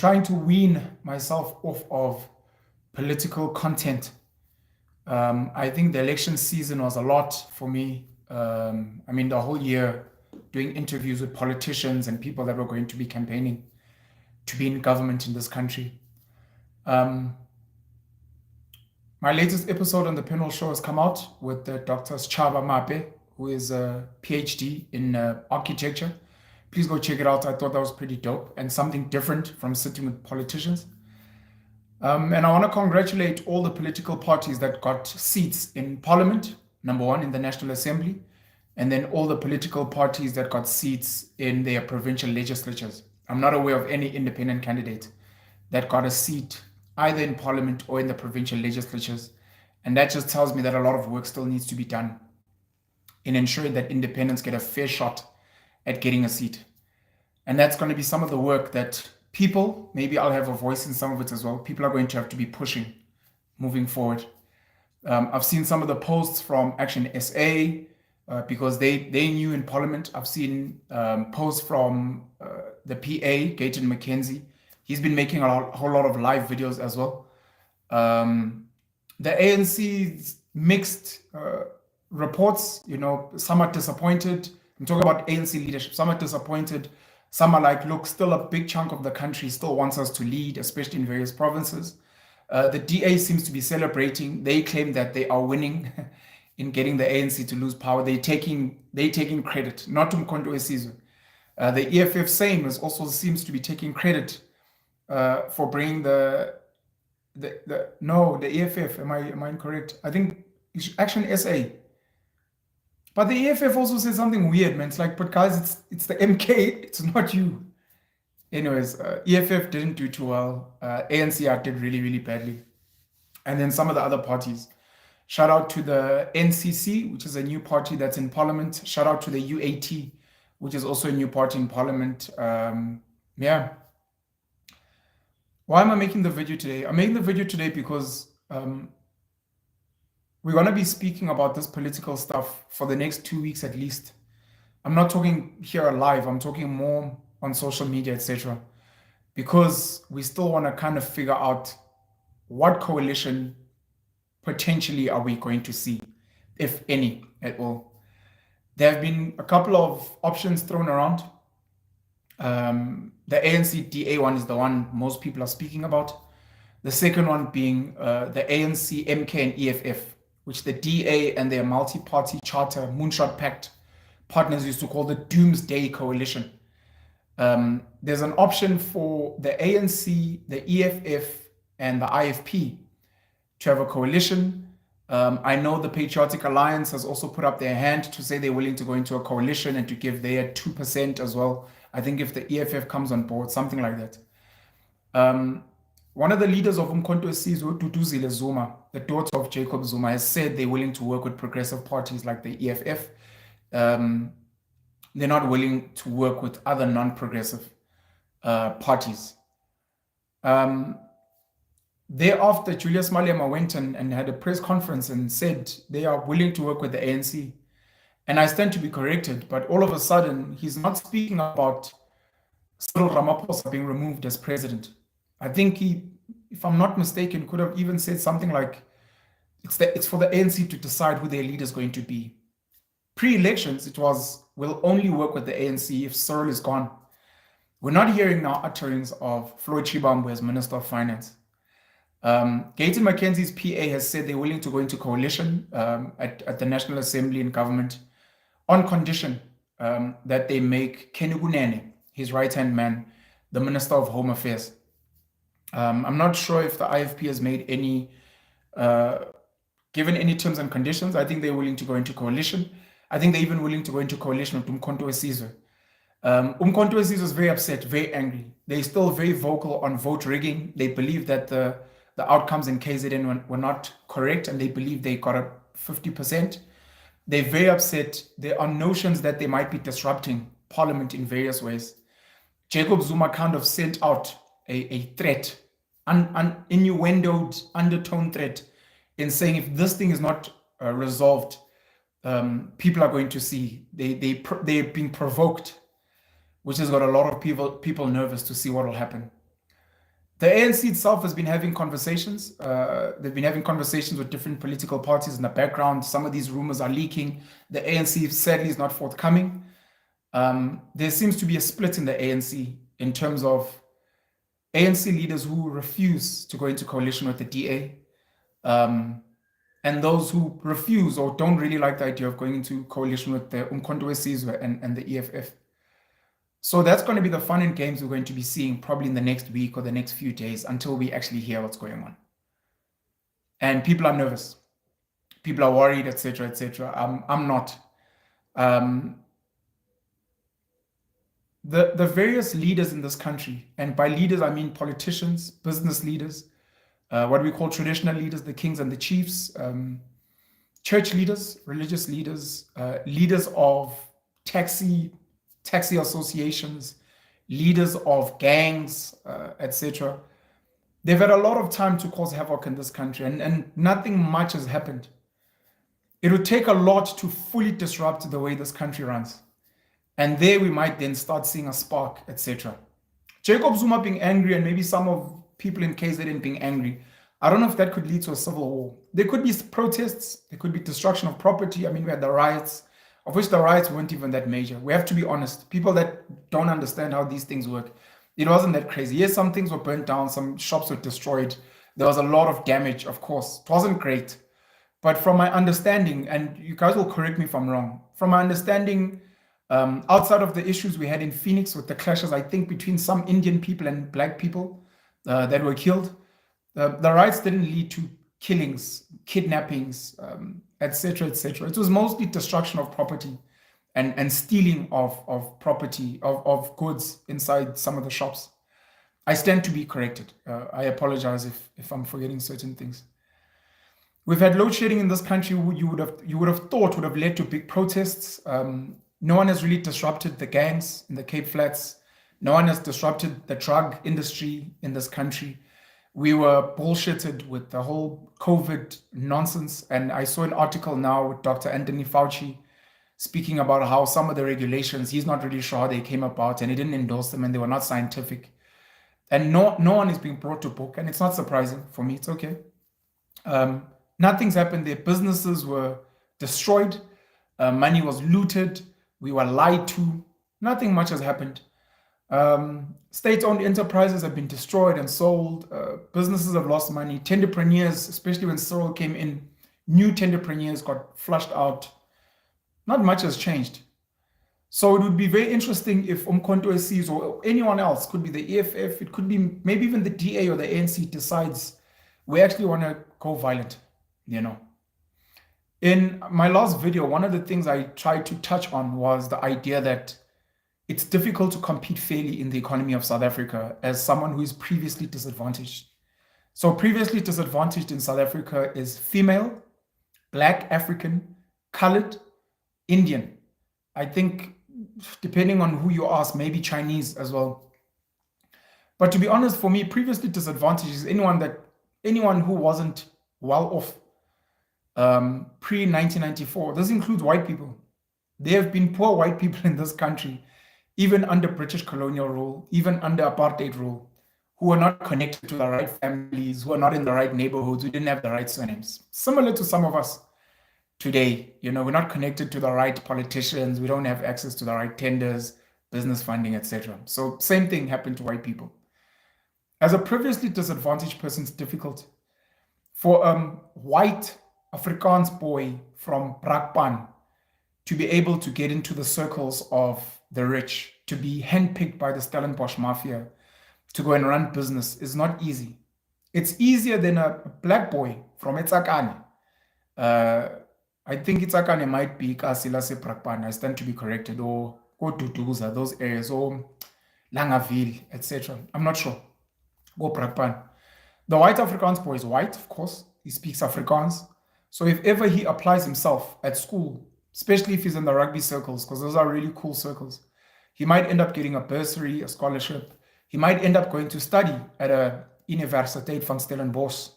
trying to wean myself off of political content. I think the election season was a lot for me. I mean, the whole year doing interviews with politicians and people that were going to be campaigning to be in government in this country. My latest episode on the panel show has come out with Dr. Chaba Mape, who is a PhD in architecture. Please go check it out. I thought that was pretty dope and something different from sitting with politicians. And I want to congratulate all the political parties that got seats in Parliament, number one, in the National Assembly, and then all the political parties that got seats in their provincial legislatures. I'm not aware of any independent candidate that got a seat either in Parliament or in the provincial legislatures. And that just tells me that a lot of work still needs to be done in ensuring that independents get a fair shot at getting a seat. And that's going to be some of the work that people, maybe I'll have a voice in some of it as well, people are going to have to be pushing moving forward. I've seen some of the posts from Action SA because they knew in Parliament. I've seen posts from the PA, Gayton McKenzie. He's been making a whole lot of live videos as well. The ANC's mixed reports, some are disappointed. I'm talking about ANC leadership. Some are disappointed. Some are like, look, still a big chunk of the country still wants us to lead, especially in various provinces. The DA seems to be celebrating. They claim that they are winning in getting the ANC to lose power. They're taking credit, not Umkhonto weSizwe. The EFF same also seems to be taking credit for bringing the EFF. Am I incorrect? I think it's Action SA. But the EFF also said something weird, man. It's like, but guys, it's the MK, it's not you. Anyways, EFF didn't do too well. ANC did really, really badly. And then some of the other parties. Shout out to the NCC, which is a new party that's in Parliament. Shout out to the UAT, which is also a new party in Parliament. Yeah. Why am I making the video today? I'm making the video today because we're going to be speaking about this political stuff for the next 2 weeks at least. I'm not talking here live. I'm talking more on social media, etc. Because we still want to kind of figure out what coalition potentially are we going to see, if any at all. There have been a couple of options thrown around. The ANC-DA one is the one most people are speaking about. The second one being the ANC-MK and EFF, which the DA and their multi-party charter Moonshot Pact partners used to call the Doomsday Coalition. There's an option for the ANC, the EFF, and the IFP to have a coalition. I know the Patriotic Alliance has also put up their hand to say they're willing to go into a coalition and to give their 2% as well. I think if the EFF comes on board, something like that. One of the leaders of Umkhonto weSizwe, Duduzile Zuma, the daughter of Jacob Zuma, has said they're willing to work with progressive parties like the EFF. They're not willing to work with other non-progressive parties. Thereafter, Julius Malema went and had a press conference and said they are willing to work with the ANC. And I stand to be corrected, but all of a sudden, he's not speaking about Cyril Ramaphosa being removed as president. I think he, if I'm not mistaken, could have even said something like, it's for the ANC to decide who their leader is going to be. Pre-elections, it was, we'll only work with the ANC if Cyril is gone. We're not hearing now utterings of Floyd Shibambu as Minister of Finance. Gayton McKenzie's PA has said they're willing to go into coalition at the National Assembly and government on condition that they make Kenny Kunene, his right-hand man, the Minister of Home Affairs. I'm not sure if the IFP has made any, given any terms and conditions. I think they're willing to go into coalition. I think they're even willing to go into coalition with Umkhonto weSizwe. Umkhonto weSizwe is very upset, very angry. They're still very vocal on vote rigging. They believe that the outcomes in KZN were not correct, and they believe they got a 50%. They're very upset. There are notions that they might be disrupting Parliament in various ways. Jacob Zuma kind of sent out a threat, an innuendoed undertone threat, in saying if this thing is not resolved, people are going to see they're being provoked, which has got a lot of people nervous to see what will happen. The ANC itself has been having conversations. They've been having conversations with different political parties in the background. Some of these rumors are leaking. The ANC sadly is not forthcoming. There seems to be a split in the ANC in terms of ANC leaders who refuse to go into coalition with the DA, and those who refuse or don't really like the idea of going into coalition with the Umkhonto weSizwe and the EFF. So that's going to be the fun and games we're going to be seeing probably in the next week or the next few days until we actually hear what's going on. And people are nervous. People are worried, etc., etc. I'm not. The various leaders in this country, and by leaders I mean politicians, business leaders, what we call traditional leaders, the kings and the chiefs, church leaders, religious leaders, leaders of taxi associations, leaders of gangs, etc. They've had a lot of time to cause havoc in this country, and nothing much has happened. It would take a lot to fully disrupt the way this country runs. And there we might then start seeing a spark, etc. Jacob Zuma being angry, and maybe some of people in KZN being angry, I don't know if that could lead to a civil war. There could be protests, there could be destruction of property. I mean, we had the riots, of which the riots weren't even that major. We have to be honest. People that don't understand how these things work, it wasn't that crazy. Yes, some things were burnt down, some shops were destroyed. There was a lot of damage, of course. It wasn't great. But from my understanding, and you guys will correct me if I'm wrong, from my understanding, outside of the issues we had in Phoenix with the clashes, I think, between some Indian people and black people that were killed, the riots didn't lead to killings, kidnappings, etc., etc. It was mostly destruction of property and stealing of property, of goods inside some of the shops. I stand to be corrected. I apologize if I'm forgetting certain things. We've had load shedding in this country. You would have thought would have led to big protests. No one has really disrupted the gangs in the Cape Flats. No one has disrupted the drug industry in this country. We were bullshitted with the whole COVID nonsense. And I saw an article now with Dr. Anthony Fauci speaking about how some of the regulations, he's not really sure how they came about, and he didn't endorse them, and they were not scientific. And no one is being brought to book, and it's not surprising for me. It's okay. Nothing's happened there. Businesses were destroyed. Money was looted. We were lied to. Nothing much has happened. State-owned enterprises have been destroyed and sold. Businesses have lost money. Tenderpreneurs, especially when Cyril came in, new tenderpreneurs got flushed out. Not much has changed. So it would be very interesting if Umkhonto weSizwe or anyone else, could be the EFF, it could be maybe even the DA or the ANC, decides we actually want to go violent, you know. In my last video, one of the things I tried to touch on was the idea that it's difficult to compete fairly in the economy of South Africa as someone who is previously disadvantaged. So previously disadvantaged in South Africa is female, Black, African, colored, Indian. I think, depending on who you ask, maybe Chinese as well. But to be honest, for me, previously disadvantaged is anyone who wasn't well off pre-1994. This includes white people. There have been poor white people in this country, even under British colonial rule, even under apartheid rule, who are not connected to the right families, who are not in the right neighborhoods, who didn't have the right surnames. Similar to some of us today, you know, we're not connected to the right politicians, we don't have access to the right tenders, business funding, etc. So same thing happened to white people. As a previously disadvantaged person, it's difficult. For a white Afrikaans boy from Brakpan to be able to get into the circles of the rich, to be handpicked by the Stellenbosch mafia, to go and run business is not easy. It's easier than a black boy from eTsakane. I think eTsakane might be Kasila se Brakpan, I stand to be corrected, or Duduza, those areas, or Langaville, etc. I'm not sure. Go Brakpan. The white Afrikaans boy is white, of course. He speaks Afrikaans. So if ever he applies himself at school, especially if he's in the rugby circles, because those are really cool circles, he might end up getting a bursary, a scholarship. He might end up going to study at a Universiteit van Stellenbosch,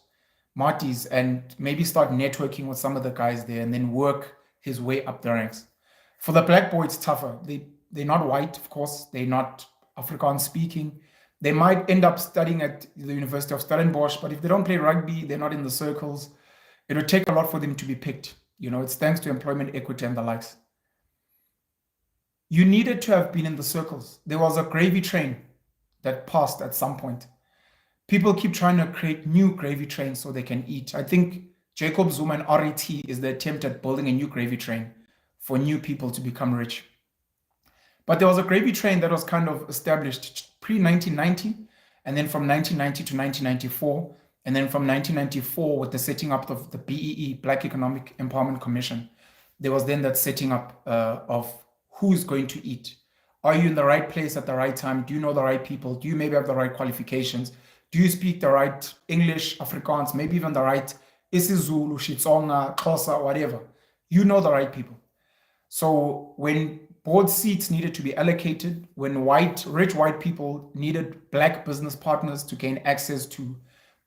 Marties, and maybe start networking with some of the guys there and then work his way up the ranks. For the black boy, it's tougher. They're not white, of course. They're not Afrikaans speaking. They might end up studying at the University of Stellenbosch, but if they don't play rugby, they're not in the circles. It would take a lot for them to be picked. It's thanks to employment equity and the likes. You needed to have been in the circles. There was a gravy train that passed at some point. People keep trying to create new gravy trains so they can eat. I think Jacob Zuma and RET is the attempt at building a new gravy train for new people to become rich. But there was a gravy train that was kind of established pre-1990, and then from 1990 to 1994, and then from 1994 with the setting up of the BEE, Black Economic Empowerment Commission, there was then that setting up of who's going to eat. Are you in the right place at the right time? Do you know the right people? Do you maybe have the right qualifications? Do you speak the right English, Afrikaans, maybe even the right isiZulu, Xitsonga, Xhosa, whatever? You know the right people. So when board seats needed to be allocated, when rich white people needed black business partners to gain access to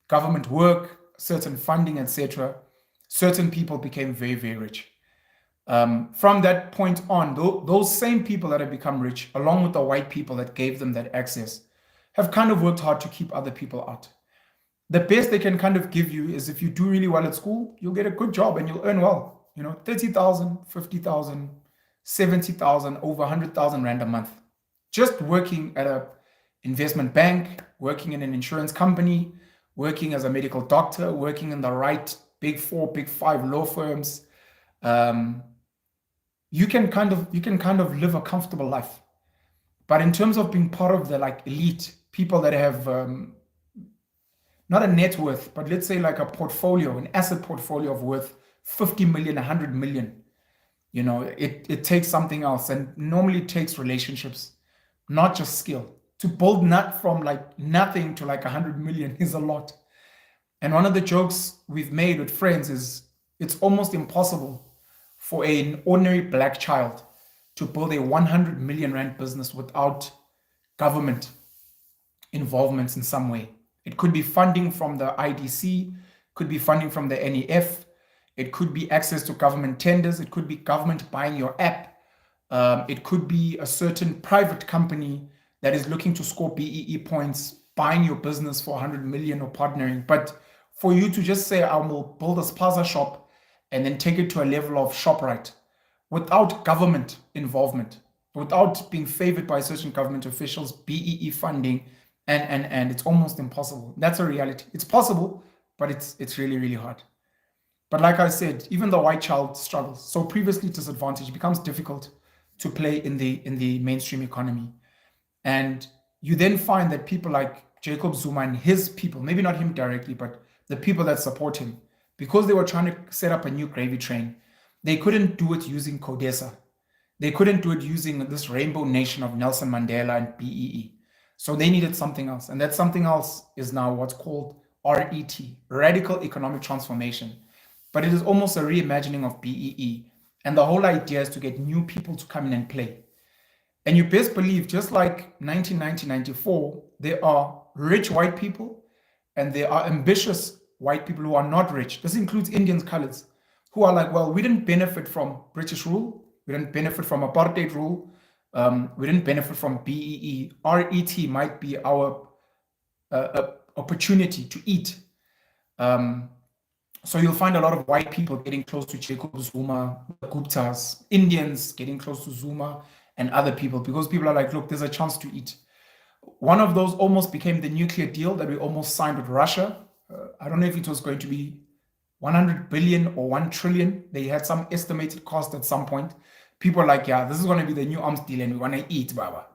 government work, certain funding, etc., certain people became very, very rich. From that point on, those same people that have become rich, along with the white people that gave them that access, have kind of worked hard to keep other people out. The best they can kind of give you is if you do really well at school, you'll get a good job and you'll earn well. 30,000, 50,000, 70,000, over 100,000 rand a month. Just working at an investment bank, working in an insurance company, working as a medical doctor, working in the right big 4, big 5 law firms. You can kind of live a comfortable life. But in terms of being part of the elite, people that have not a net worth, but let's say like a portfolio, an asset portfolio of worth 50 million, 100 million, it takes something else. And normally it takes relationships, not just skill. To build from nothing to 100 million is a lot. And one of the jokes we've made with friends is it's almost impossible for an ordinary black child to build a 100 million rand business without government involvements in some way. It could be funding from the IDC, could be funding from the NEF, it could be access to government tenders, it could be government buying your app, it could be a certain private company that is looking to score BEE points, buying your business for 100 million or partnering. But for you to just say, I will build a spaza shop and then take it to a level of ShopRite without government involvement, without being favored by certain government officials, BEE funding, and it's almost impossible. That's a reality. It's possible, but it's really, really hard. But like I said, even the white child struggles. So previously disadvantaged, it becomes difficult to play in the mainstream economy. And you then find that people like Jacob Zuma and his people, maybe not him directly, but the people that support him, because they were trying to set up a new gravy train, they couldn't do it using CODESA. They couldn't do it using this rainbow nation of Nelson Mandela and BEE. So they needed something else. And that something else is now what's called RET, Radical Economic Transformation. But it is almost a reimagining of BEE. And the whole idea is to get new people to come in and play. And you best believe, just like 1990-94, there are rich white people and there are ambitious white people who are not rich. This includes Indians, coloreds, who are like, well, we didn't benefit from British rule. We didn't benefit from apartheid rule. We didn't benefit from BEE. RET might be our opportunity to eat. So you'll find a lot of white people getting close to Jacob Zuma, Guptas, Indians getting close to Zuma and other people, because people are like, look, there's a chance to eat. One of those almost became the nuclear deal that we almost signed with Russia. I don't know if it was going to be 100 billion or 1 trillion. They had some estimated cost at some point. People are like, yeah, this is going to be the new arms deal and we want to eat, Baba.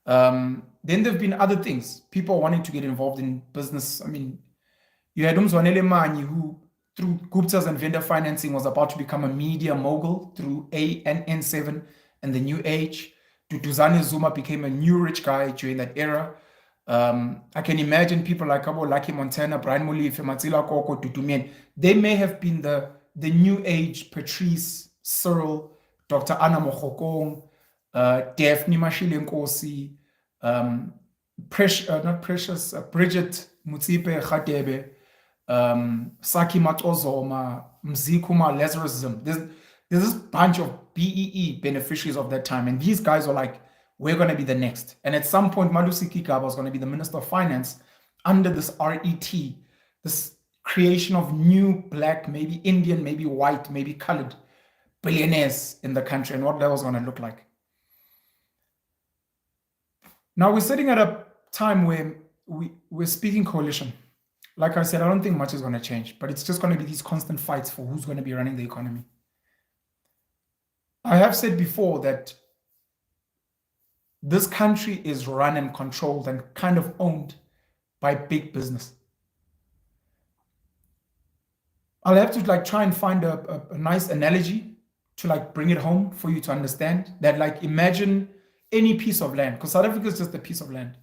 Then there have been other things. People wanting to get involved in business. I mean, you had Umzwanele Manyi, who through Gupta's and vendor financing was about to become a media mogul through N7 and the New Age. Duduzane Zuma became a new rich guy during that era. I can imagine people like Abo Lucky Montana, Brian Molefe, Matsila Koko, Dudumien. They may have been the New Age Patrice, Cyril, Dr. Anna Mokhokong, Daphne Mashile Nkosi, Bridget Mutsipe Khadebe, Saki Matozoma, Mzikuma, Lazarism. There's this bunch of BEE beneficiaries of that time. And these guys are like, we're going to be the next. And at some point, Malusi Kigaba was going to be the Minister of Finance under this RET, this creation of new black, maybe Indian, maybe white, maybe colored billionaires in the country, and what that was going to look like. Now we're sitting at a time where we're speaking coalition. Like I said, I don't think much is going to change, but it's just going to be these constant fights for who's going to be running the economy. I have said before that this country is run and controlled and kind of owned by big business. I'll have to try and find a nice analogy to bring it home for you to understand that. Imagine any piece of land, because South Africa is just a piece of land.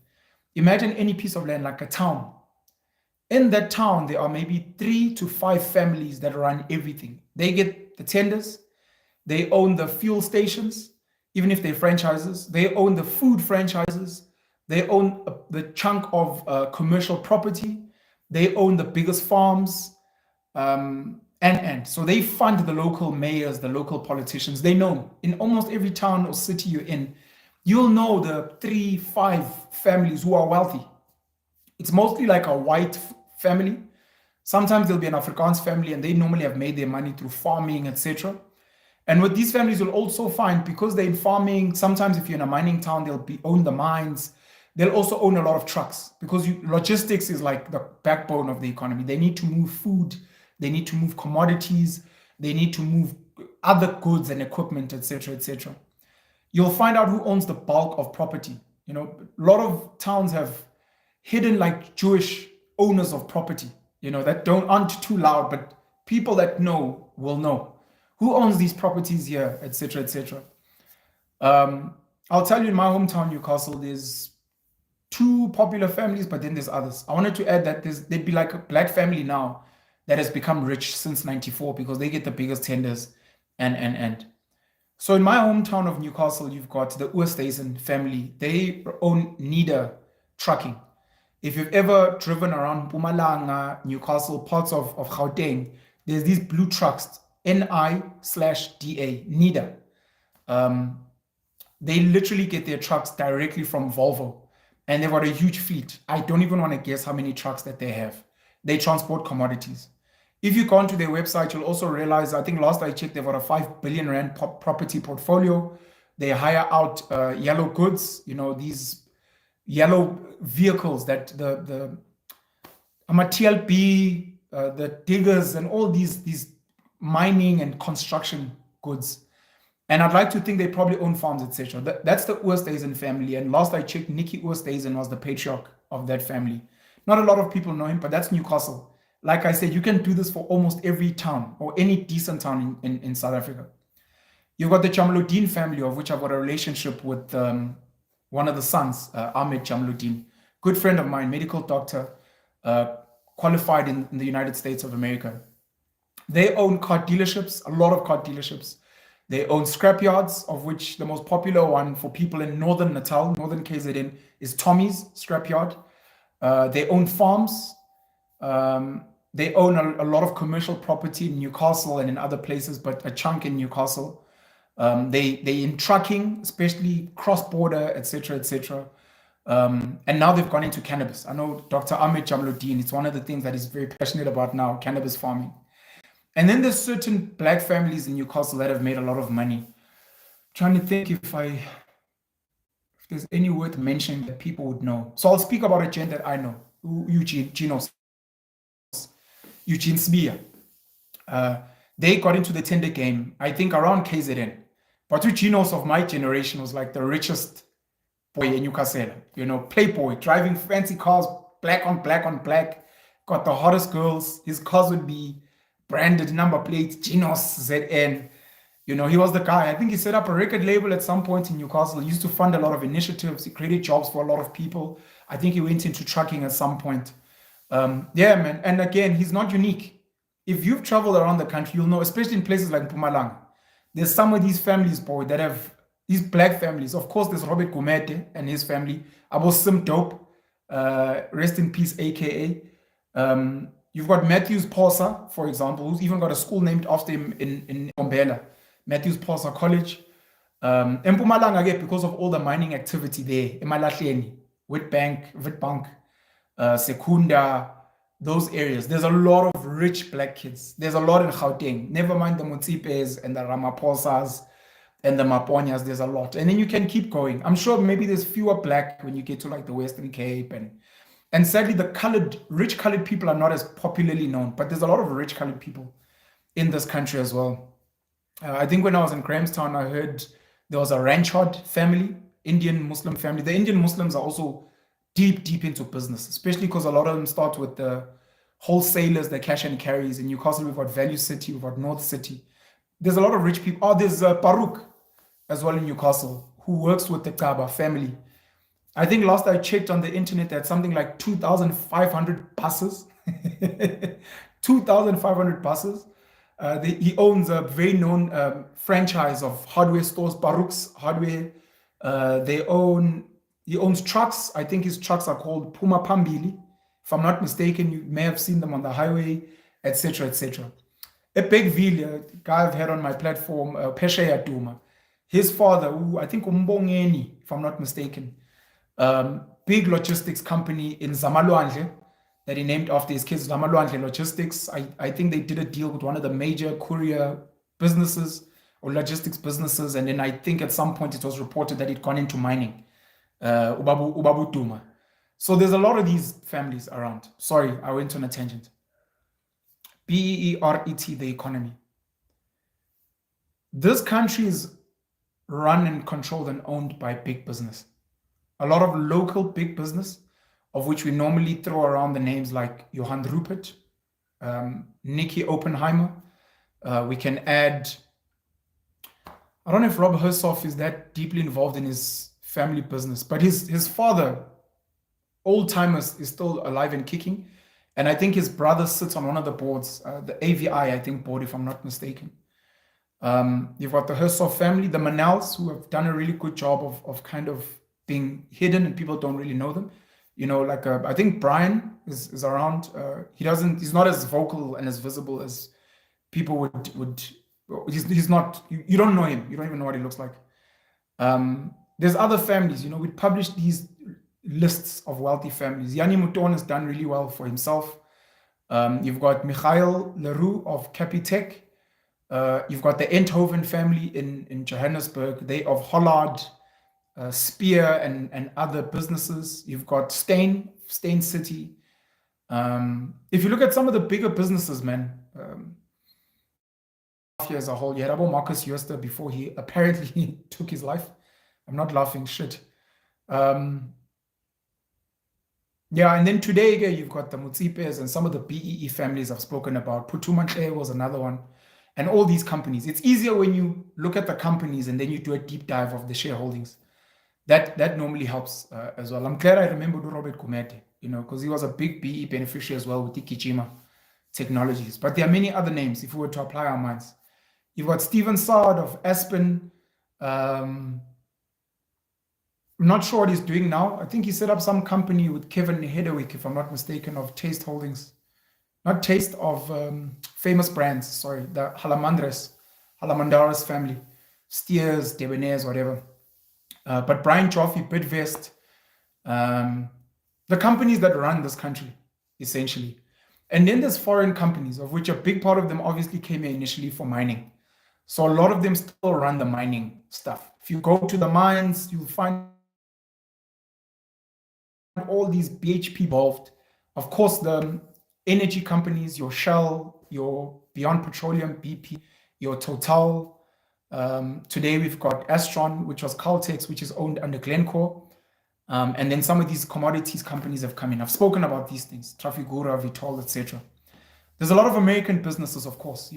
Imagine any piece of land like a town. In that town, there are maybe 3 to 5 families that run everything. They get the tenders, they own the fuel stations, even if they're franchises, they own the food franchises, they own the chunk of commercial property, they own the biggest farms, and so they fund the local mayors, the local politicians. They know in almost every town or city you're in, you'll know the 3, 5 families who are wealthy. It's mostly like a white family. Sometimes there'll be an Afrikaans family, and they normally have made their money through farming, etc. And with these families, you'll also find, because they're in farming, sometimes if you're in a mining town, they'll own the mines. They'll also own a lot of trucks, because logistics is like the backbone of the economy. They need to move food, they need to move commodities, they need to move other goods and equipment, etc., etc. You'll find out who owns the bulk of property. A lot of towns have hidden Jewish owners of property, that aren't too loud, but people that know will know who owns these properties here, etc., etc. I'll tell you, in my hometown, Newcastle, there's 2 popular families, but then there's others. I wanted to add that there'd be a black family now that has become rich since '94 because they get the biggest tenders and. So in my hometown of Newcastle, you've got the Oosthuizen family. They own NIDA trucking. If you've ever driven around Mpumalanga, Newcastle, parts of Gauteng, there's these blue trucks, NI/DA, NIDA. They literally get their trucks directly from Volvo, and they've got a huge fleet. I don't even want to guess how many trucks that they have. They transport commodities. If you go onto their website, you'll also realize, I think last I checked, they've got a 5 billion rand property portfolio. They hire out yellow goods, these yellow vehicles that the TLB, the diggers, and all these mining and construction goods. And I'd like to think they probably own farms, etc. That's the Oosthuizen family. And last I checked, Nicky Oosthuizen was the patriarch of that family. Not a lot of people know him, but that's Newcastle. Like I said, you can do this for almost every town or any decent town in South Africa. You've got the Jamluddin family, of which I've got a relationship with one of the sons, Ahmed Jamluddin. Good friend of mine, medical doctor, qualified in the United States of America. They own car dealerships, a lot of car dealerships. They own scrapyards, of which the most popular one for people in Northern Natal, Northern KZN, is Tommy's Scrapyard. They own farms. They own a lot of commercial property in Newcastle and in other places, but a chunk in Newcastle. They in trucking, especially cross-border, etc., etc. And now they've gone into cannabis. I know Dr. Ahmed Jamluddin, it's one of the things that he's very passionate about now, cannabis farming. And then there's certain black families in Newcastle that have made a lot of money. I'm trying to think if there's any worth mentioning that people would know. So I'll speak about a gent that I know, Eugene Sbiya. They got into the tender game, I think, around KZN. But Ginos of my generation was like the richest boy in Newcastle. Playboy, driving fancy cars, black on black on black, got the hottest girls. His cars would be branded number plates, Ginos, ZN. He was the guy. I think he set up a record label at some point in Newcastle. He used to fund a lot of initiatives. He created jobs for a lot of people. I think he went into trucking at some point. Yeah, man. And again, he's not unique. If you've traveled around the country, you'll know, especially in places like Mpumalanga, there's some of these families, boy, that have these black families. Of course, there's Robert Gumete and his family. Abo Sim Dope, rest in peace, AKA. You've got Matthews Posa, for example, who's even got a school named after him in Ombela, Matthews Posa College. Mpumalanga, because of all the mining activity there, Emalahleni, Witbank, Secunda, those areas. There's a lot of rich black kids. There's a lot in Gauteng. Never mind the Mutsipes and the Ramaphosas and the Maponyas. There's a lot. And then you can keep going. I'm sure maybe there's fewer black when you get to like the Western Cape. And sadly, the rich colored people are not as popularly known, but there's a lot of rich colored people in this country as well. I think when I was in Grahamstown, I heard there was a Ranchard family, Indian Muslim family. The Indian Muslims are also deep into business, especially because a lot of them start with the wholesalers, the cash and carries. In Newcastle, we've got Value City, we've got North City. There's a lot of rich people. Oh, there's Baruch as well in Newcastle, who works with the Kaba family. I think last I checked on the internet, that's something like 2,500 buses. 2,500 buses. He owns a very known franchise of hardware stores, Baruch's Hardware. He owns trucks. I think his trucks are called Puma Pambili. If I'm not mistaken, you may have seen them on the highway, etc., etc. A big Villa, guy I've had on my platform, Pesheya Duma. His father, I think Umbongeni, if I'm not mistaken, big logistics company in Zamalwandle that he named after his kids, Zamalwandle Logistics. I think they did a deal with one of the major courier businesses or logistics businesses, and then I think at some point it was reported that he'd gone into mining. Ubabu Duma. So there's a lot of these families around. Sorry, I went on a tangent. BERET, the economy. This country is run and controlled and owned by big business. A lot of local big business, of which we normally throw around the names like Johann Rupert, Nicky Oppenheimer. We can add, I don't know if Rob Hersoff is that deeply involved in his family business, but his father, old timers, is still alive and kicking. And I think his brother sits on one of the boards, the AVI, I think, board, if I'm not mistaken. You've got the Hersoff family, the Manels, who have done a really good job of kind of being hidden and people don't really know them. You know, like I think Brian is around. He's not as vocal and as visible as people would. He's not. You don't know him. You don't even know what he looks like. There's other families. You know, we publish these lists of wealthy families. Yanni Mouton has done really well for himself. You've got Michael Leroux of Capitec. You've got the Enthoven family in Johannesburg. They of Hollard, Spear, and other businesses. You've got Steyn City. If you look at some of the bigger businesses, man, as a whole, you had about Marcus Jooste before he apparently took his life. I'm not laughing shit. Yeah, and then today again, you've got the Mutsipes and some of the BEE families I've spoken about. Putumantle was another one. And all these companies. It's easier when you look at the companies and then you do a deep dive of the shareholdings. That normally helps as well. I'm glad I remembered Robert Kumete, you know, because he was a big BE beneficiary as well with Ikijima Technologies. But there are many other names if we were to apply our minds. You've got Stephen Sard of Aspen. I'm not sure what he's doing now. I think he set up some company with Kevin Hedderwick, if I'm not mistaken, of Taste Holdings. Not Taste, of Famous Brands, sorry, the Halamandares family, Steers, Debonaires, whatever. But Brian Joffe, Bidvest, the companies that run this country, essentially. And then there's foreign companies, of which a big part of them obviously came here initially for mining. So a lot of them still run the mining stuff. If you go to the mines, you'll find all these BHP involved. Of course, the energy companies, your Shell, your Beyond Petroleum, BP, your Total. Today we've got Astron, which was Caltex, which is owned under Glencore. And then some of these commodities companies have come in. I've spoken about these things, Trafigura, Vitol, etc. There's a lot of American businesses, of course,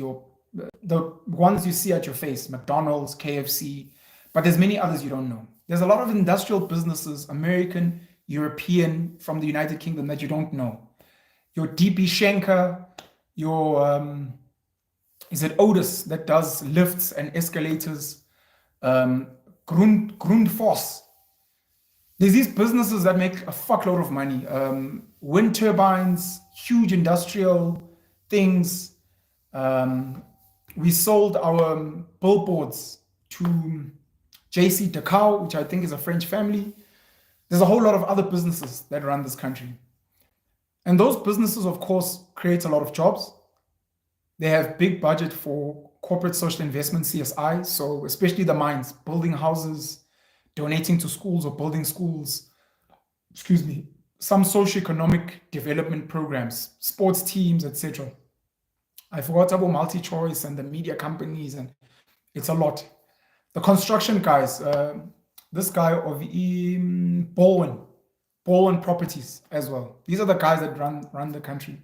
the ones you see at your face, McDonald's, KFC, but there's many others you don't know. There's a lot of industrial businesses, American, European, from the United Kingdom that you don't know. Your DB Schenker, your, is it Otis that does lifts and escalators, Grundfos. There's these businesses that make a fuckload of money. Wind turbines, huge industrial things. We sold our billboards to JC Decaux, which I think is a French family. There's a whole lot of other businesses that run this country. And those businesses, of course, create a lot of jobs. They have big budget for corporate social investment, CSI. So especially the mines, building houses, donating to schools or building schools, some socioeconomic development programs, sports teams, etc. I forgot about multi-choice and the media companies, and it's a lot. The construction guys, this guy of Bowen Properties as well. These are the guys that run the country.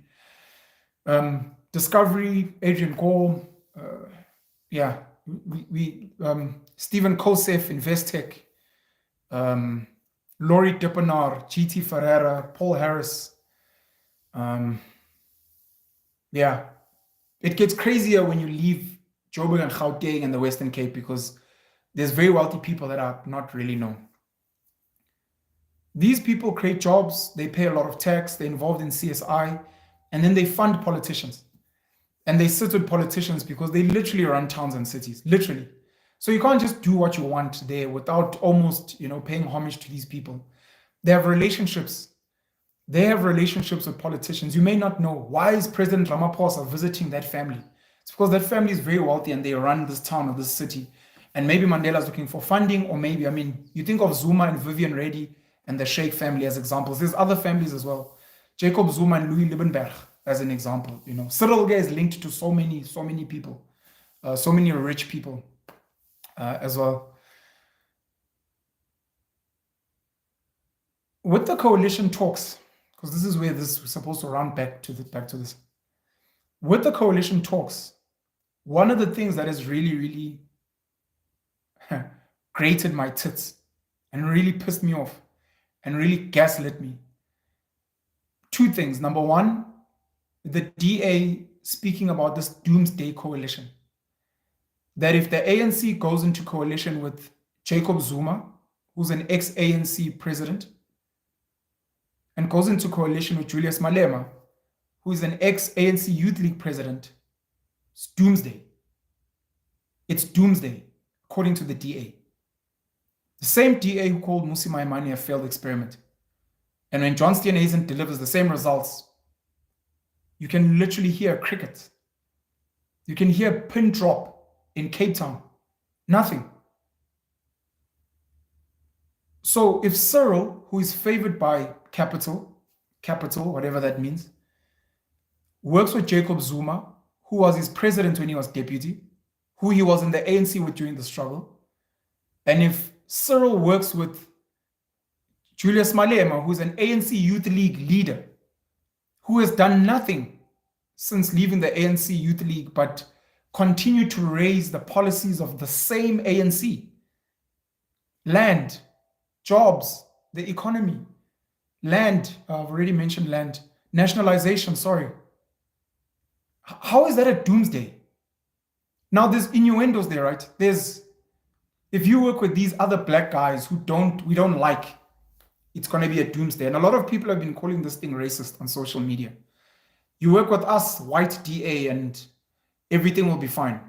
Discovery, Adrian Gore, Stephen Kosef, Investec, Laurie Dippenaar, GT Ferreira, Paul Harris. It gets crazier when you leave Joburg and Gauteng and the Western Cape, because there's very wealthy people that are not really known. These people create jobs, they pay a lot of tax, they're involved in CSI, and then they fund politicians. And they sit with politicians because they literally run towns and cities, literally. So you can't just do what you want there without almost, paying homage to these people. They have relationships. They have relationships with politicians. You may not know. Why is President Ramaphosa visiting that family? It's because that family is very wealthy and they run this town or this city. And maybe Mandela's looking for funding, or maybe, you think of Zuma and Vivian Reddy and the Sheikh family as examples. There's other families as well. Jacob Zuma and Louis Liebenberg as an example. Cyril Gay is linked to so many people, so many rich people as well. With the coalition talks, because this is where this is supposed to round back to this. With the coalition talks, one of the things that has really, really grated my tits and really pissed me off and really gaslit me. Two things. Number one, the DA speaking about this doomsday coalition. That if the ANC goes into coalition with Jacob Zuma, who's an ex-ANC president, and goes into coalition with Julius Malema, who is an ex-ANC Youth League president, it's doomsday. It's doomsday, according to the DA. The same DA who called Mmusi Maimane a failed experiment. And when John Steenhuisen delivers the same results, you can literally hear crickets. You can hear a pin drop in Cape Town. Nothing. So if Cyril, who is favored by capital, whatever that means, works with Jacob Zuma, who was his president when he was deputy, who he was in the ANC with during the struggle, and if Cyril works with Julius Malema, who's an ANC Youth League leader, who has done nothing since leaving the ANC Youth League but continue to raise the policies of the same ANC. Land, jobs, the economy, land, I've already mentioned land, nationalization, sorry. How is that a doomsday? Now there's innuendos there, right? If you work with these other black guys who we don't like, it's going to be a doomsday. And a lot of people have been calling this thing racist on social media. You work with us, white DA, and everything will be fine.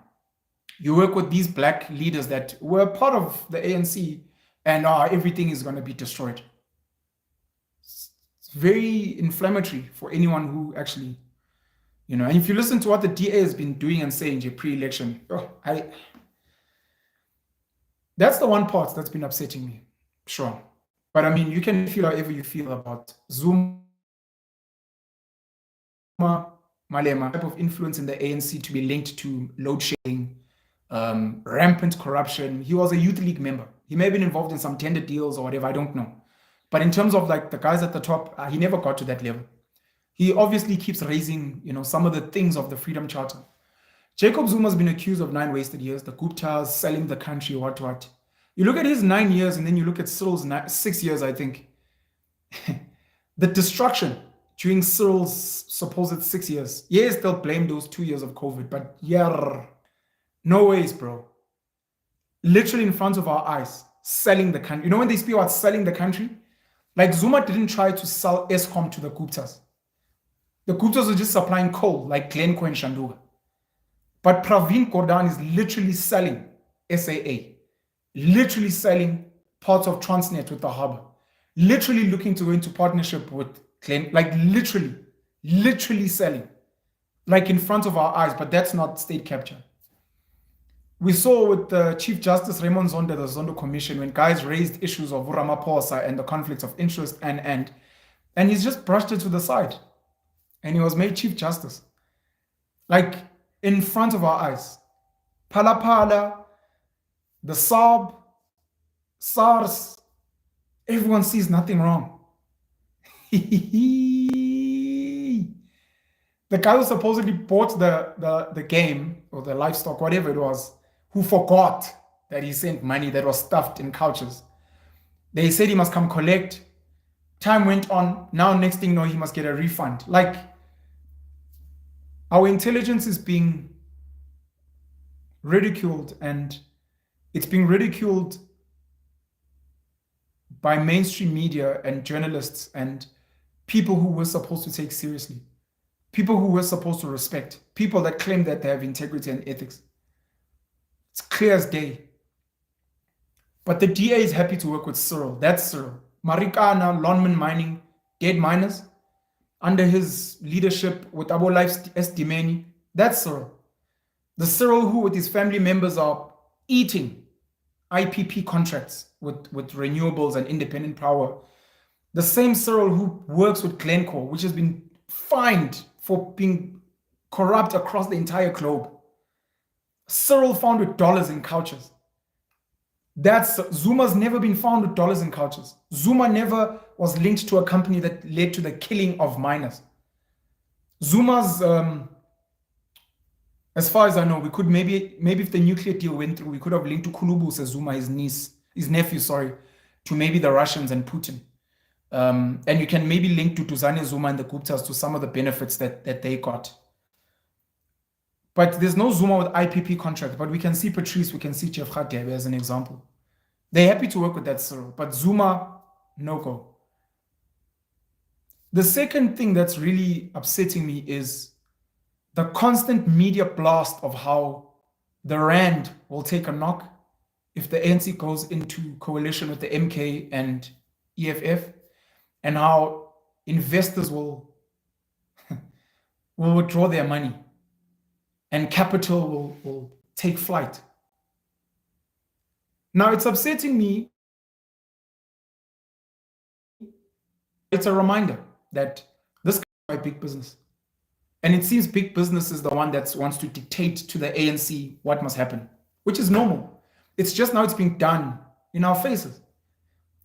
You work with these black leaders that were part of the ANC, and everything is going to be destroyed. It's very inflammatory for anyone who actually, and if you listen to what the DA has been doing and saying pre-election, that's the one part that's been upsetting me, sure. But you can feel however you feel about Zuma, Malema, type of influence in the ANC to be linked to load shedding, rampant corruption. He was a youth league member. He may have been involved in some tender deals or whatever, I don't know. But in terms of like the guys at the top, he never got to that level. He obviously keeps raising, some of the things of the Freedom Charter. Jacob Zuma's been accused of 9 wasted years, the Guptas, selling the country, what. You look at his 9 years and then you look at Cyril's 6 years, I think. The destruction during Cyril's supposed 6 years. Yes, they'll blame those 2 years of COVID, but no ways, bro. Literally in front of our eyes, selling the country. When they speak about selling the country, like Zuma didn't try to sell Eskom to the Guptas. The Guptas were just supplying coal, like Glencoe and Shanduga. But Pravin Gordhan is literally selling SAA. literally selling parts of Transnet with the harbor, literally looking to go into partnership with Glen, like literally selling, like in front of our eyes, but that's not state capture. We saw with the Chief Justice Raymond Zondo, the Zondo Commission, when guys raised issues of Ramaphosa and the conflicts of interest and he's just brushed it to the side. And he was made Chief Justice. Like in front of our eyes. Phala Phala, the SARB, SARS, everyone sees nothing wrong. The guy who supposedly bought the game or the livestock, whatever it was, who forgot that he sent money that was stuffed in couches. They said he must come collect. Time went on. Now, next thing you know, he must get a refund. Like, our intelligence is being ridiculed, and it's being ridiculed by mainstream media and journalists and people who we're supposed to take seriously, people who we're supposed to respect, people that claim that they have integrity and ethics. It's clear as day. But the DA is happy to work with Cyril. That's Cyril. Marikana, Lonman Mining, dead miners, under his leadership with Abo Life Estimeni, that's Cyril. The Cyril who with his family members are eating IPP contracts with renewables and independent power. The same Cyril who works with Glencore, which has been fined for being corrupt across the entire globe. Cyril found with dollars in couches. That's Zuma's never been found with dollars in couches. Zuma never was linked to a company that led to the killing of miners. Zuma's, as far as I know, we could maybe if the nuclear deal went through, we could have linked to Kulubuse Zuma, his nephew, to maybe the Russians and Putin. And you can maybe link to Duzane Zuma and the Guptas to some of the benefits that they got. But there's no Zuma with IPP contract. But we can see Patrice, we can see Jeff Radebe as an example. They're happy to work with that Cyril. But Zuma, no go. The second thing that's really upsetting me is the constant media blast of how the Rand will take a knock if the ANC goes into coalition with the MK and EFF, and how investors will withdraw their money and capital will take flight. Now, it's upsetting me. It's a reminder that this is by big business. And it seems big business is the one that wants to dictate to the ANC what must happen, which is normal. It's just now it's being done in our faces.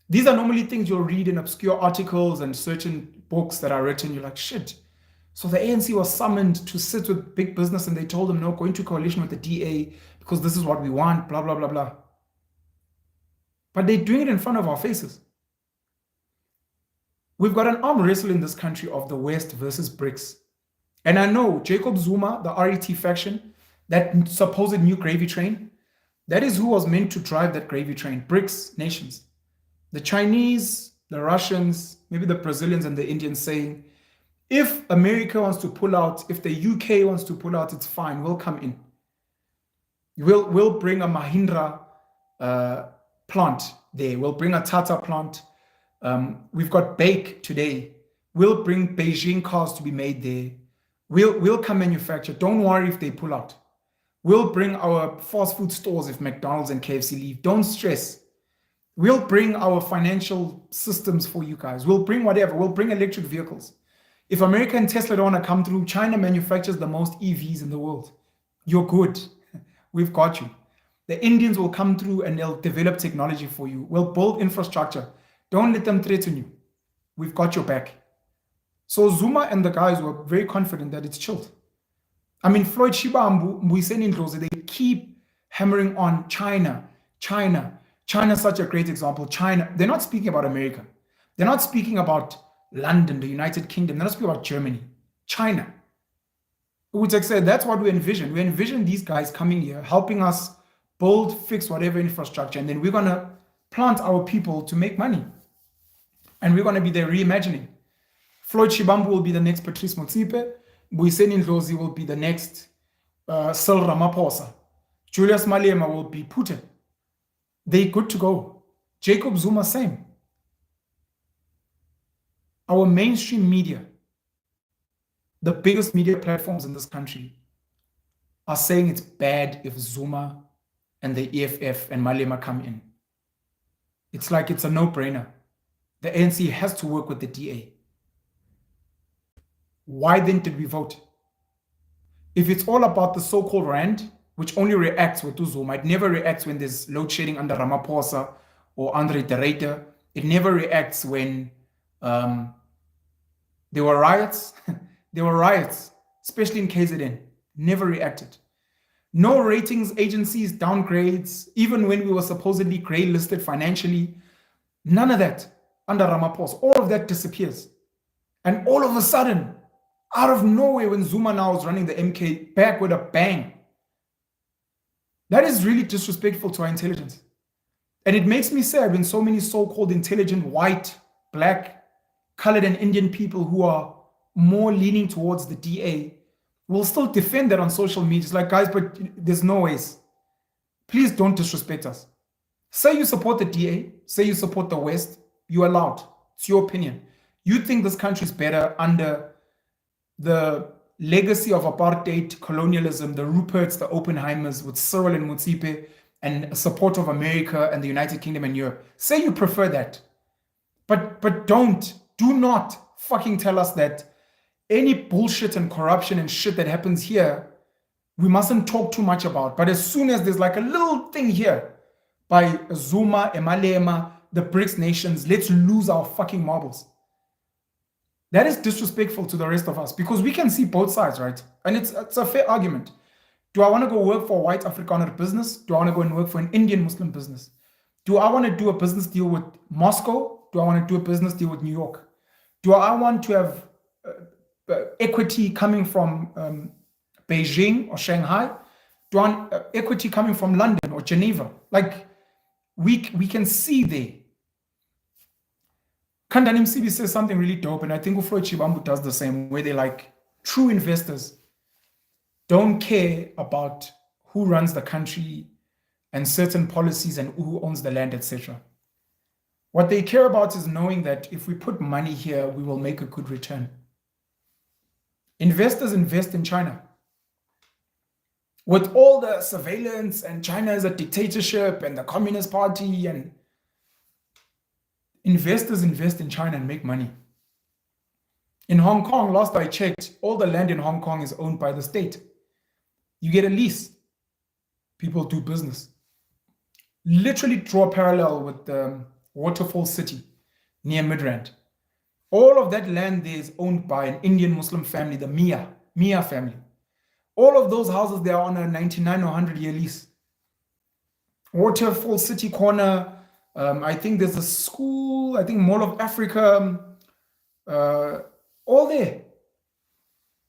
These are normally things you'll read in obscure articles and certain books that are written. You're like, shit. So the ANC was summoned to sit with big business and they told them, no, go into coalition with the DA because this is what we want, blah, blah, blah, blah. But they're doing it in front of our faces. We've got an arm wrestle in this country of the West versus BRICS. And I know Jacob Zuma, the RET faction, that supposed new gravy train, that is who was meant to drive that gravy train, BRICS nations. The Chinese, the Russians, maybe the Brazilians and the Indians saying, if America wants to pull out, if the UK wants to pull out, it's fine, we'll come in. We'll bring a Mahindra plant there. We'll bring a Tata plant. We've got Bake today. We'll bring Beijing cars to be made there. We'll come manufacture. Don't worry if they pull out. We'll bring our fast food stores if McDonald's and KFC leave. Don't stress. We'll bring our financial systems for you guys. We'll bring whatever. We'll bring electric vehicles. If America and Tesla don't want to come through, China manufactures the most EVs in the world. You're good. We've got you. The Indians will come through and they'll develop technology for you. We'll build infrastructure. Don't let them threaten you. We've got your back. So Zuma and the guys were very confident that it's chilled. I mean, Floyd Shibambu, Mbuiseni Ndlozi, they keep hammering on China. China's such a great example. China, they're not speaking about America. They're not speaking about London, the United Kingdom. They're not speaking about Germany. China. Which I said, that's what we envision. We envision these guys coming here, helping us build, fix whatever infrastructure, and then we're going to plant our people to make money. And we're going to be there reimagining. Floyd Shibambu will be the next Patrice Motsepe. Mbuiseni Ndlozi will be the next Cyril Ramaphosa. Julius Malema will be Putin. They're good to go. Jacob Zuma, same. Our mainstream media, the biggest media platforms in this country, are saying it's bad if Zuma and the EFF and Malema come in. It's like it's a no-brainer. The ANC has to work with the DA. Why then did we vote? If it's all about the so-called rand, which only reacts with Zuma, it never reacts when there's load shedding under Ramaphosa or Andre de Ruyter. It never reacts when there were riots. There were riots, especially in KZN. Never reacted. No ratings agencies, downgrades, even when we were supposedly grey listed financially. None of that under Ramaphosa. All of that disappears. And all of a sudden, out of nowhere, when Zuma now is running the MK back with a bang, that is really disrespectful to our intelligence. And it makes me sad when so many so-called intelligent white, black, colored, and Indian people who are more leaning towards the DA will still defend that on social media. It's like, guys, but there's no ways. Please don't disrespect us. Say you support the DA, say you support the West, you're allowed. It's your opinion. You think this country is better under the legacy of apartheid, colonialism, the Ruperts, the Oppenheimers with Cyril and Mutsipe, and support of America and the United Kingdom and Europe. Say you prefer that. But do not fucking tell us that any bullshit and corruption and shit that happens here, we mustn't talk too much about. But as soon as there's like a little thing here by Zuma, Malema, the BRICS nations, let's lose our fucking marbles. That is disrespectful to the rest of us because we can see both sides, right? And it's a fair argument. Do I want to go work for a white Afrikaner business? Do I want to go and work for an Indian Muslim business? Do I want to do a business deal with Moscow? Do I want to do a business deal with New York? Do I want to have equity coming from Beijing or Shanghai? Do I want equity coming from London or Geneva? Like, we can see there. Kandanim Sibi says something really dope, and I think Ufloyd Chibambu does the same, where they like, true investors don't care about who runs the country and certain policies and who owns the land, etc. What they care about is knowing that if we put money here, we will make a good return. Investors invest in China. With all the surveillance and China is a dictatorship and the Communist Party, and investors invest in China and make money. In Hong Kong, last I checked, all the land in Hong Kong is owned by the state. You get a lease. People do business. Literally draw a parallel with Waterfall City near Midrand. All of that land there is owned by an Indian Muslim family, the Mia family. All of those houses, they are on a 99 or 100-year lease. Waterfall City corner, I think there's a school, I think Mall of Africa, all there.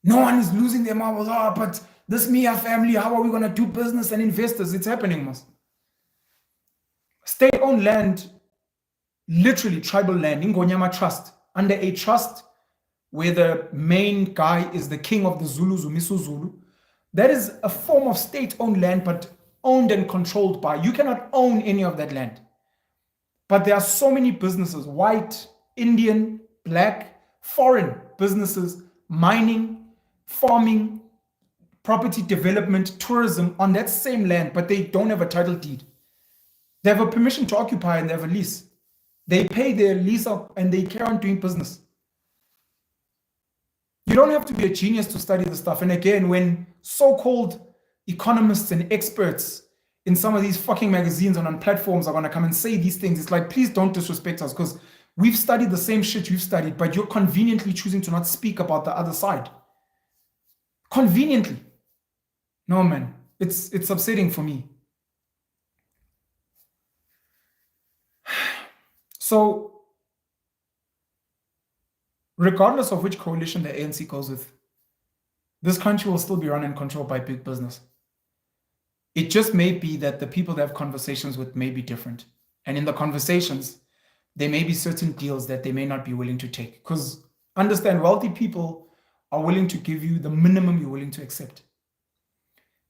No one is losing their marbles. Oh, but this Mia family, how are we going to do business and investors? It's happening, Mas. State-owned land, literally tribal land, Ngonyama Trust, under a trust where the main guy is the king of the Zulus, Umisu Zulu. That is a form of state-owned land, but owned and controlled by. You cannot own any of that land. But there are so many businesses, white, Indian, black, foreign businesses, mining, farming, property development, tourism on that same land, but they don't have a title deed. They have a permission to occupy and they have a lease. They pay their lease up and they carry on doing business. You don't have to be a genius to study this stuff. And again, when so-called economists and experts in some of these fucking magazines and on platforms are going to come and say these things, it's like, please don't disrespect us because we've studied the same shit you've studied, but you're conveniently choosing to not speak about the other side. Conveniently. No, man. It's upsetting for me. So, regardless of which coalition the ANC goes with, this country will still be run and controlled by big business. It just may be that the people they have conversations with may be different. And in the conversations, there may be certain deals that they may not be willing to take. Because understand, wealthy people are willing to give you the minimum you're willing to accept.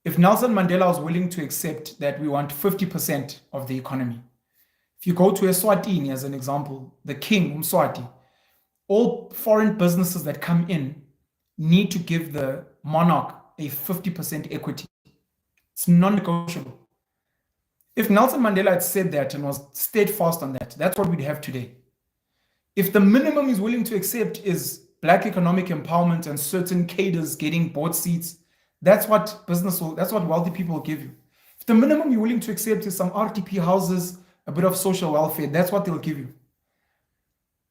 If Nelson Mandela was willing to accept that we want 50% of the economy, if you go to Eswatini as an example, the king, Mswati, all foreign businesses that come in need to give the monarch a 50% equity. It's non-negotiable. If Nelson Mandela had said that and was steadfast on that, that's what we'd have today. If the minimum he's willing to accept is black economic empowerment and certain cadres getting board seats, that's what wealthy people will give you. If the minimum you're willing to accept is some RTP houses, a bit of social welfare, that's what they'll give you.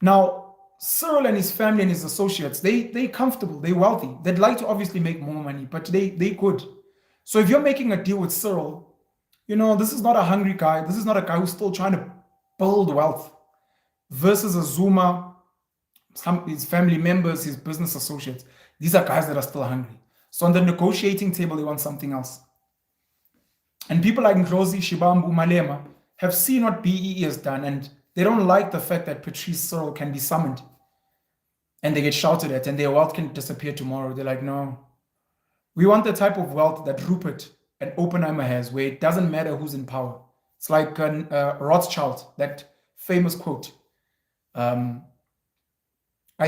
Now, Cyril and his family and his associates, they're comfortable, they're wealthy. They'd like to obviously make more money, but they could. So if you're making a deal with Cyril, this is not a hungry guy. This is not a guy who's still trying to build wealth versus a Zuma, his family members, his business associates. These are guys that are still hungry. So on the negotiating table, they want something else. And people like Ndlozi, Shibambu, Malema have seen what BEE has done, and they don't like the fact that Patrice Cyril can be summoned and they get shouted at and their wealth can disappear tomorrow. They're like, no, we want the type of wealth that Rupert and Oppenheimer has, where it doesn't matter who's in power. It's like Rothschild, that famous quote. I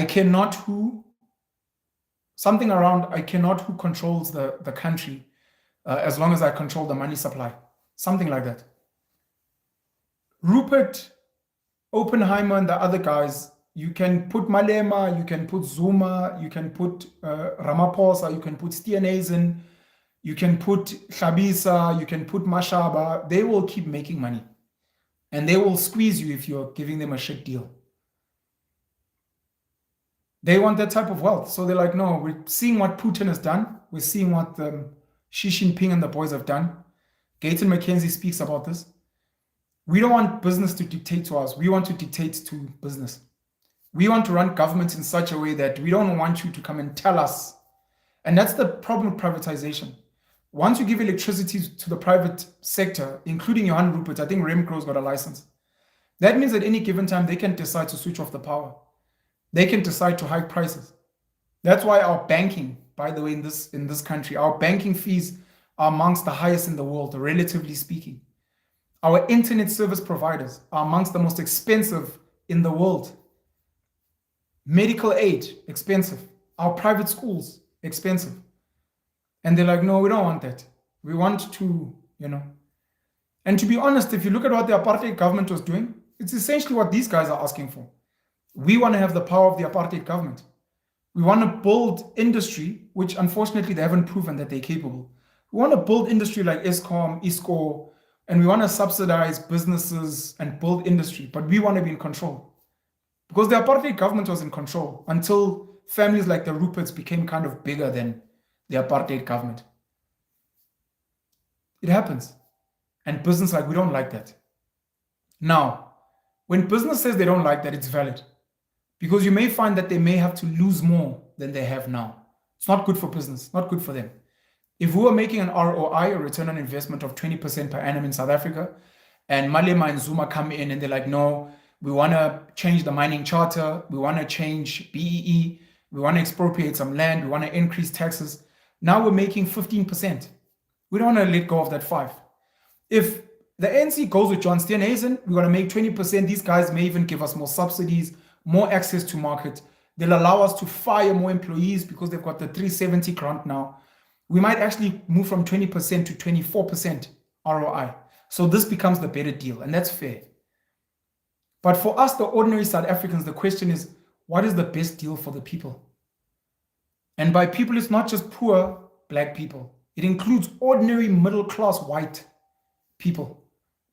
cannot who controls the country as long as I control the money supply. Something like that. Rupert, Oppenheimer, and the other guys, you can put Malema, you can put Zuma, you can put Ramaphosa, you can put Steenhuisen, you can put Hlabisa, you can put Mashaba. They will keep making money. And they will squeeze you if you're giving them a shit deal. They want that type of wealth. So they're like, no, we're seeing what Putin has done. We're seeing what Xi Jinping and the boys have done. Gayton McKenzie speaks about this. We don't want business to dictate to us. We want to dictate to business. We want to run governments in such a way that we don't want you to come and tell us. And that's the problem with privatization. Once you give electricity to the private sector, including Johan Rupert, I think Remgro's got a license. That means at any given time, they can decide to switch off the power. They can decide to hike prices. That's why our banking, by the way, in this country, our banking fees are amongst the highest in the world, relatively speaking. Our internet service providers are amongst the most expensive in the world. Medical aid, expensive. Our private schools, expensive. And they're like, no, we don't want that. We want to, And to be honest, if you look at what the apartheid government was doing, it's essentially what these guys are asking for. We want to have the power of the apartheid government. We want to build industry, which unfortunately they haven't proven that they're capable. We want to build industry like Eskom, ISCO, and we want to subsidize businesses and build industry, but we want to be in control. Because the apartheid government was in control until families like the Ruperts became kind of bigger than the apartheid government. It happens. And business we don't like that. Now, when business says they don't like that, it's valid. Because you may find that they may have to lose more than they have now. It's not good for business, not good for them. If we were making an ROI, a return on investment of 20% per annum in South Africa, and Malema and Zuma come in and they're like, no, we want to change the mining charter, we want to change BEE, we want to expropriate some land, we want to increase taxes. Now we're making 15%. We don't want to let go of that 5%. If the ANC goes with John Steenhuisen, we're going to make 20%. These guys may even give us more subsidies, more access to market. They'll allow us to fire more employees because they've got the 370 grant now. We might actually move from 20% to 24% ROI. So this becomes the better deal, and that's fair. But for us, the ordinary South Africans, the question is, what is the best deal for the people? And by people, it's not just poor black people. It includes ordinary middle-class white people.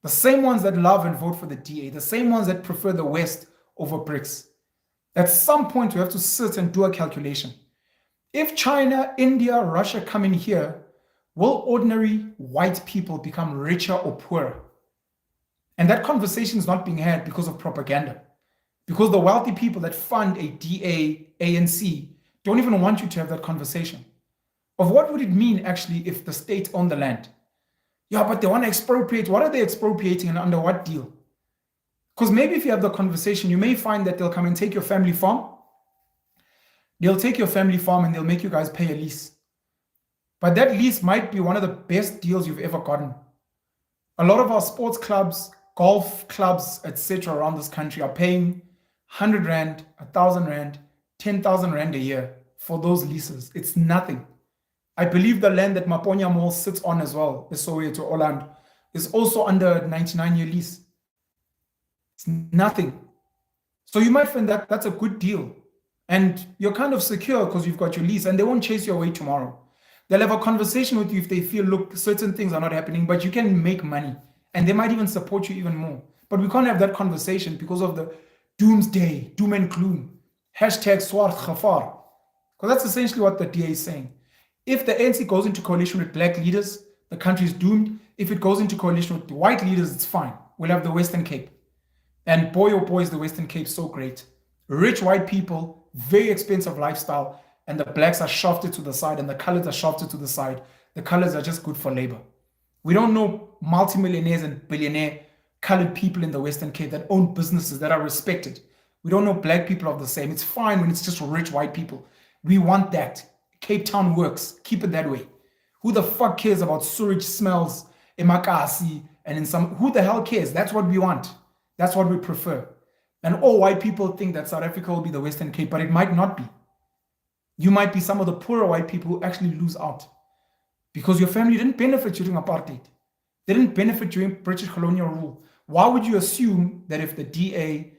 The same ones that love and vote for the DA, the same ones that prefer the West over BRICS. At some point, we have to sit and do a calculation. If China, India, Russia come in here, will ordinary white people become richer or poorer? And that conversation is not being had because of propaganda. Because the wealthy people that fund a DA, ANC, don't even want you to have that conversation. Of what would it mean actually if the state owned the land? Yeah, but they want to expropriate. What are they expropriating and under what deal? Because maybe if you have the conversation, you may find that they'll come and take your family farm. They'll take your family farm and they'll make you guys pay a lease. But that lease might be one of the best deals you've ever gotten. A lot of our sports clubs, golf clubs, etc. around this country are paying 100 Rand, 1,000 Rand, 10,000 Rand a year for those leases. It's nothing. I believe the land that Maponya Mall sits on as well, Soweto to Orlando, is also under a 99-year lease. It's nothing. So you might find that that's a good deal. And you're kind of secure because you've got your lease, and they won't chase you away tomorrow. They'll have a conversation with you if they feel, look, certain things are not happening, but you can make money. And they might even support you even more. But we can't have that conversation because of the doomsday, doom and gloom, hashtag Swart Khafar. Because that's essentially what the DA is saying. If the ANC goes into coalition with black leaders, the country is doomed. If it goes into coalition with the white leaders, it's fine. We'll have the Western Cape. And boy, oh boy, is the Western Cape so great. Rich white people, very expensive lifestyle, and the blacks are shafted to the side, and the colors are shafted to the side. The colors are just good for labor. We don't know multimillionaires and billionaire colored people in the Western Cape that own businesses that are respected. We don't know black people of the same. It's fine when it's just rich white people. We want that. Cape Town works. Keep it that way. Who the fuck cares about sewage smells, emakasi, and in some, who the hell cares? That's what we want. That's what we prefer. And all white people think that South Africa will be the Western Cape, but it might not be. You might be some of the poorer white people who actually lose out because your family didn't benefit during apartheid. They didn't benefit during British colonial rule. Why would you assume that if the DA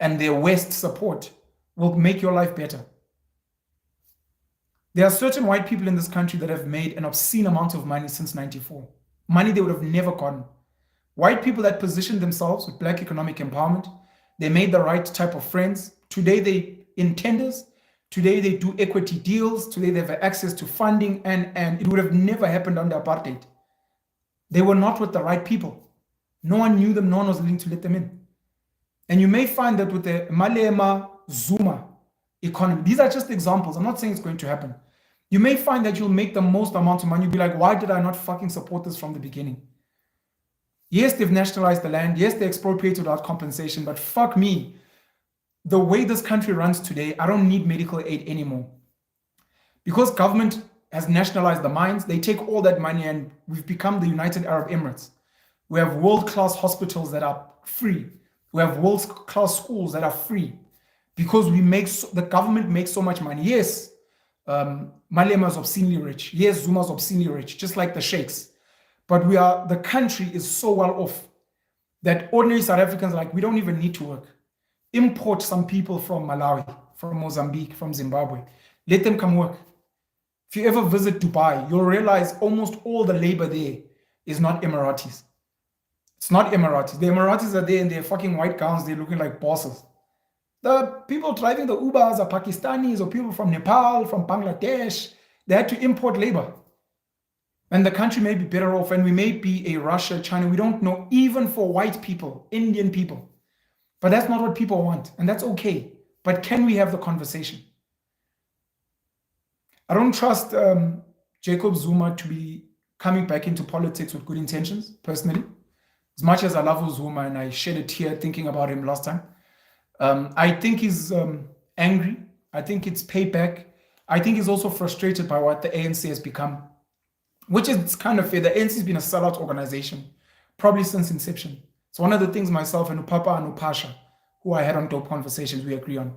and their West support will make your life better? There are certain white people in this country that have made an obscene amount of money since 94. Money they would have never gotten. White people that positioned themselves with black economic empowerment, they made the right type of friends. Today they in tenders. Today they do equity deals. Today they have access to funding, and it would have never happened under apartheid. They were not with the right people. No one knew them. No one was willing to let them in. And you may find that with the Malema Zuma economy, these are just examples. I'm not saying it's going to happen. You may find that you'll make the most amount of money. You'll be like, why did I not fucking support this from the beginning? Yes, they've nationalized the land. Yes, they expropriated without compensation, but fuck me. The way this country runs today, I don't need medical aid anymore. Because government has nationalized the mines, they take all that money and we've become the United Arab Emirates. We have world-class hospitals that are free. We have world-class schools that are free. Because the government makes so much money. Yes, Malema's obscenely rich. Yes, Zuma's obscenely rich, just like the sheikhs. But the country is so well off that ordinary South Africans are like, we don't even need to work. Import some people from Malawi, from Mozambique, from Zimbabwe. Let them come work. If you ever visit Dubai, you'll realize almost all the labor there is not Emiratis. It's not Emiratis. The Emiratis are there in their fucking white gowns. They're looking like bosses. The people driving the Ubers are Pakistanis or people from Nepal, from Bangladesh. They had to import labor. And the country may be better off, and we may be a Russia, China. We don't know, even for white people, Indian people. But that's not what people want, and that's okay. But can we have the conversation? I don't trust Jacob Zuma to be coming back into politics with good intentions, personally. As much as I love Zuma and I shed a tear thinking about him last time, I think he's angry. I think it's payback. I think he's also frustrated by what the ANC has become, which is kind of fair. The ANC has been a sellout organization, probably since inception. It's one of the things myself and Upapa and Upasha, who I had on Dope Conversations, we agree on.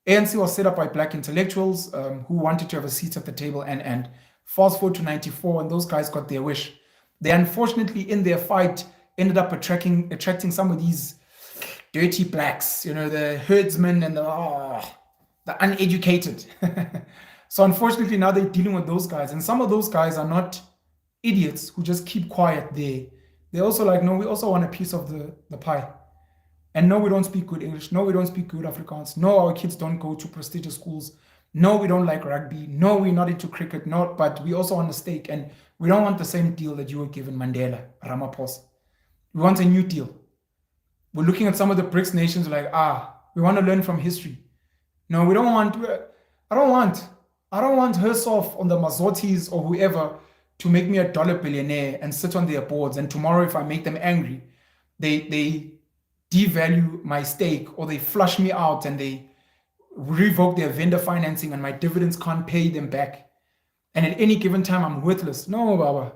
ANC was set up by black intellectuals who wanted to have a seat at the table, and fast forward to 94, and those guys got their wish. They unfortunately, in their fight, ended up attracting some of these dirty blacks, the herdsmen and the uneducated. So unfortunately, now they're dealing with those guys. And some of those guys are not idiots who just keep quiet there. They're also like, no, we also want a piece of the pie. And no, we don't speak good English. No, we don't speak good Afrikaans. No, our kids don't go to prestigious schools. No, we don't like rugby. No, we're not into cricket. No, but we also want a stake. And we don't want the same deal that you were given Mandela, Ramaphosa. We want a new deal. We're looking at some of the BRICS nations like, we want to learn from history. No, we don't want, I don't want Hersoff on the Mazotis or whoever to make me a dollar billionaire and sit on their boards. And tomorrow, if I make them angry, they devalue my stake, or they flush me out and they revoke their vendor financing and my dividends can't pay them back. And at any given time, I'm worthless. No, Baba.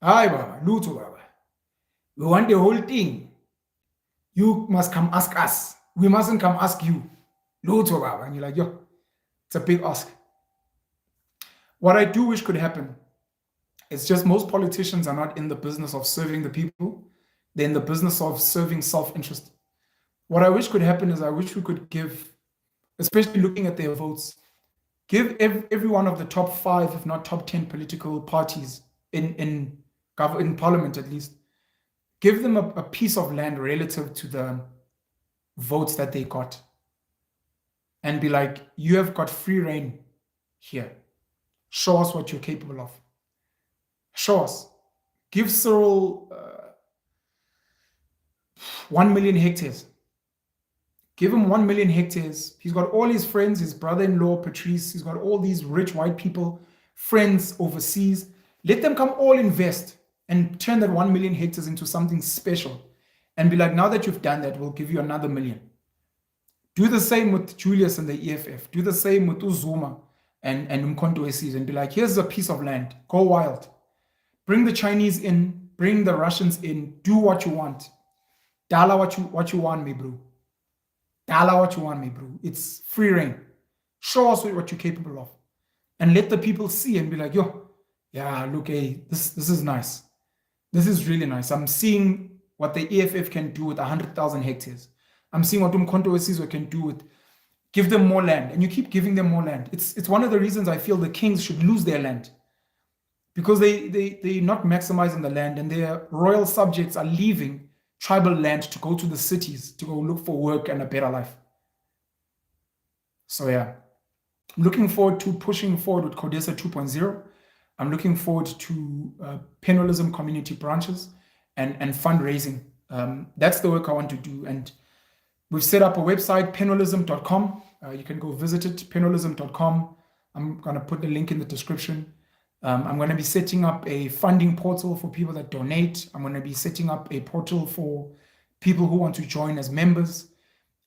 Aye, Baba. Luto, Baba. We want the whole thing. You must come ask us. We mustn't come ask you. Luto, Baba. And you're like, yo, it's a big ask. What I do wish could happen, it's just most politicians are not in the business of serving the people. They're in the business of serving self-interest. What I wish could happen is I wish we could give, especially looking at their votes, give every one of the top 5, if not top 10 political parties in parliament at least, give them a piece of land relative to the votes that they got. And be like, you have got free reign here. Show us what you're capable of. Show us. Give Cyril 1 million hectares. Give him 1 million hectares. He's got all his friends, his brother-in-law, Patrice. He's got all these rich white people, friends overseas. Let them come all invest and turn that 1 million hectares into something special. And be like, now that you've done that, we'll give you another million. Do the same with Julius and the EFF. Do the same with Uzuma and Umkhonto we and be like, here's a piece of land. Go wild. Bring the Chinese in. Bring the Russians in. Do what you want. Dala what you want me, bro. Dala what you want me, bro. It's free reign. Show us what you're capable of. And let the people see and be like, yo, yeah, look, hey, this is nice. This is really nice. I'm seeing what the EFF can do with 100,000 hectares. I'm seeing what Umkhonto we can do with, give them more land. And you keep giving them more land. It's one of the reasons I feel the kings should lose their land. Because they're not maximizing the land and their royal subjects are leaving tribal land to go to the cities to go look for work and a better life. So yeah, I'm looking forward to pushing forward with CODESA 2.0. I'm looking forward to penalism community branches and fundraising. That's the work I want to do. And we've set up a website, penalism.com. You can go visit it, penalism.com. I'm going to put the link in the description. I'm going to be setting up a funding portal for people that donate. I'm going to be setting up a portal for people who want to join as members.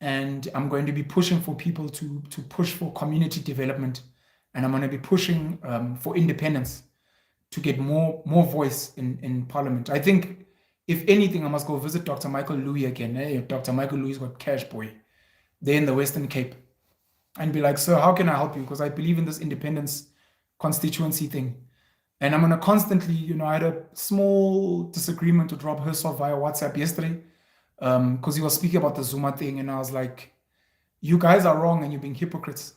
And I'm going to be pushing for people to push for community development. And I'm going to be pushing for independence to get more voice in Parliament. I think, if anything, I must go visit Dr. Michael Louis again. Hey, Dr. Michael Louis got cash, boy. They're in the Western Cape. And be like, sir, how can I help you? Because I believe in this independence constituency thing. And I'm going to constantly, I had a small disagreement with Rob Hersov via WhatsApp yesterday because he was speaking about the Zuma thing. And I was like, you guys are wrong and you're being hypocrites,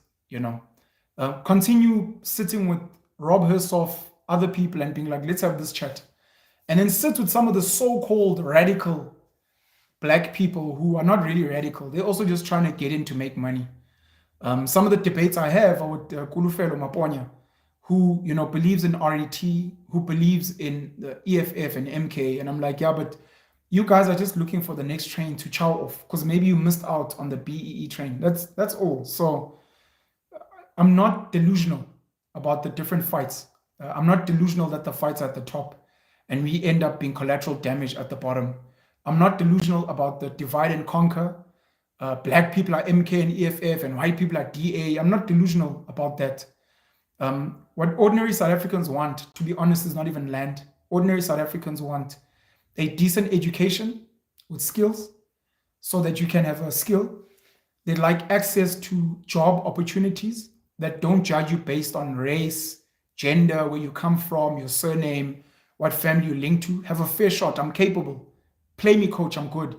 Continue sitting with Rob Hersov, other people, and being like, let's have this chat. And then sit with some of the so-called radical black people who are not really radical. They're also just trying to get in to make money. Some of the debates I have are with Kulufelo Maponya, who believes in RET, who believes in the EFF and MK. And I'm like, yeah, but you guys are just looking for the next train to chow off because maybe you missed out on the BEE train. That's all. So I'm not delusional about the different fights. I'm not delusional that the fights are at the top and we end up being collateral damage at the bottom. I'm not delusional about the divide and conquer. Black people are MK and EFF and white people are DA. I'm not delusional about that. What ordinary South Africans want, to be honest, is not even land. Ordinary South Africans want a decent education with skills so that you can have a skill. They like access to job opportunities that don't judge you based on race, gender, where you come from, your surname, what family you link to. Have a fair shot. I'm capable. Play me, coach. I'm good.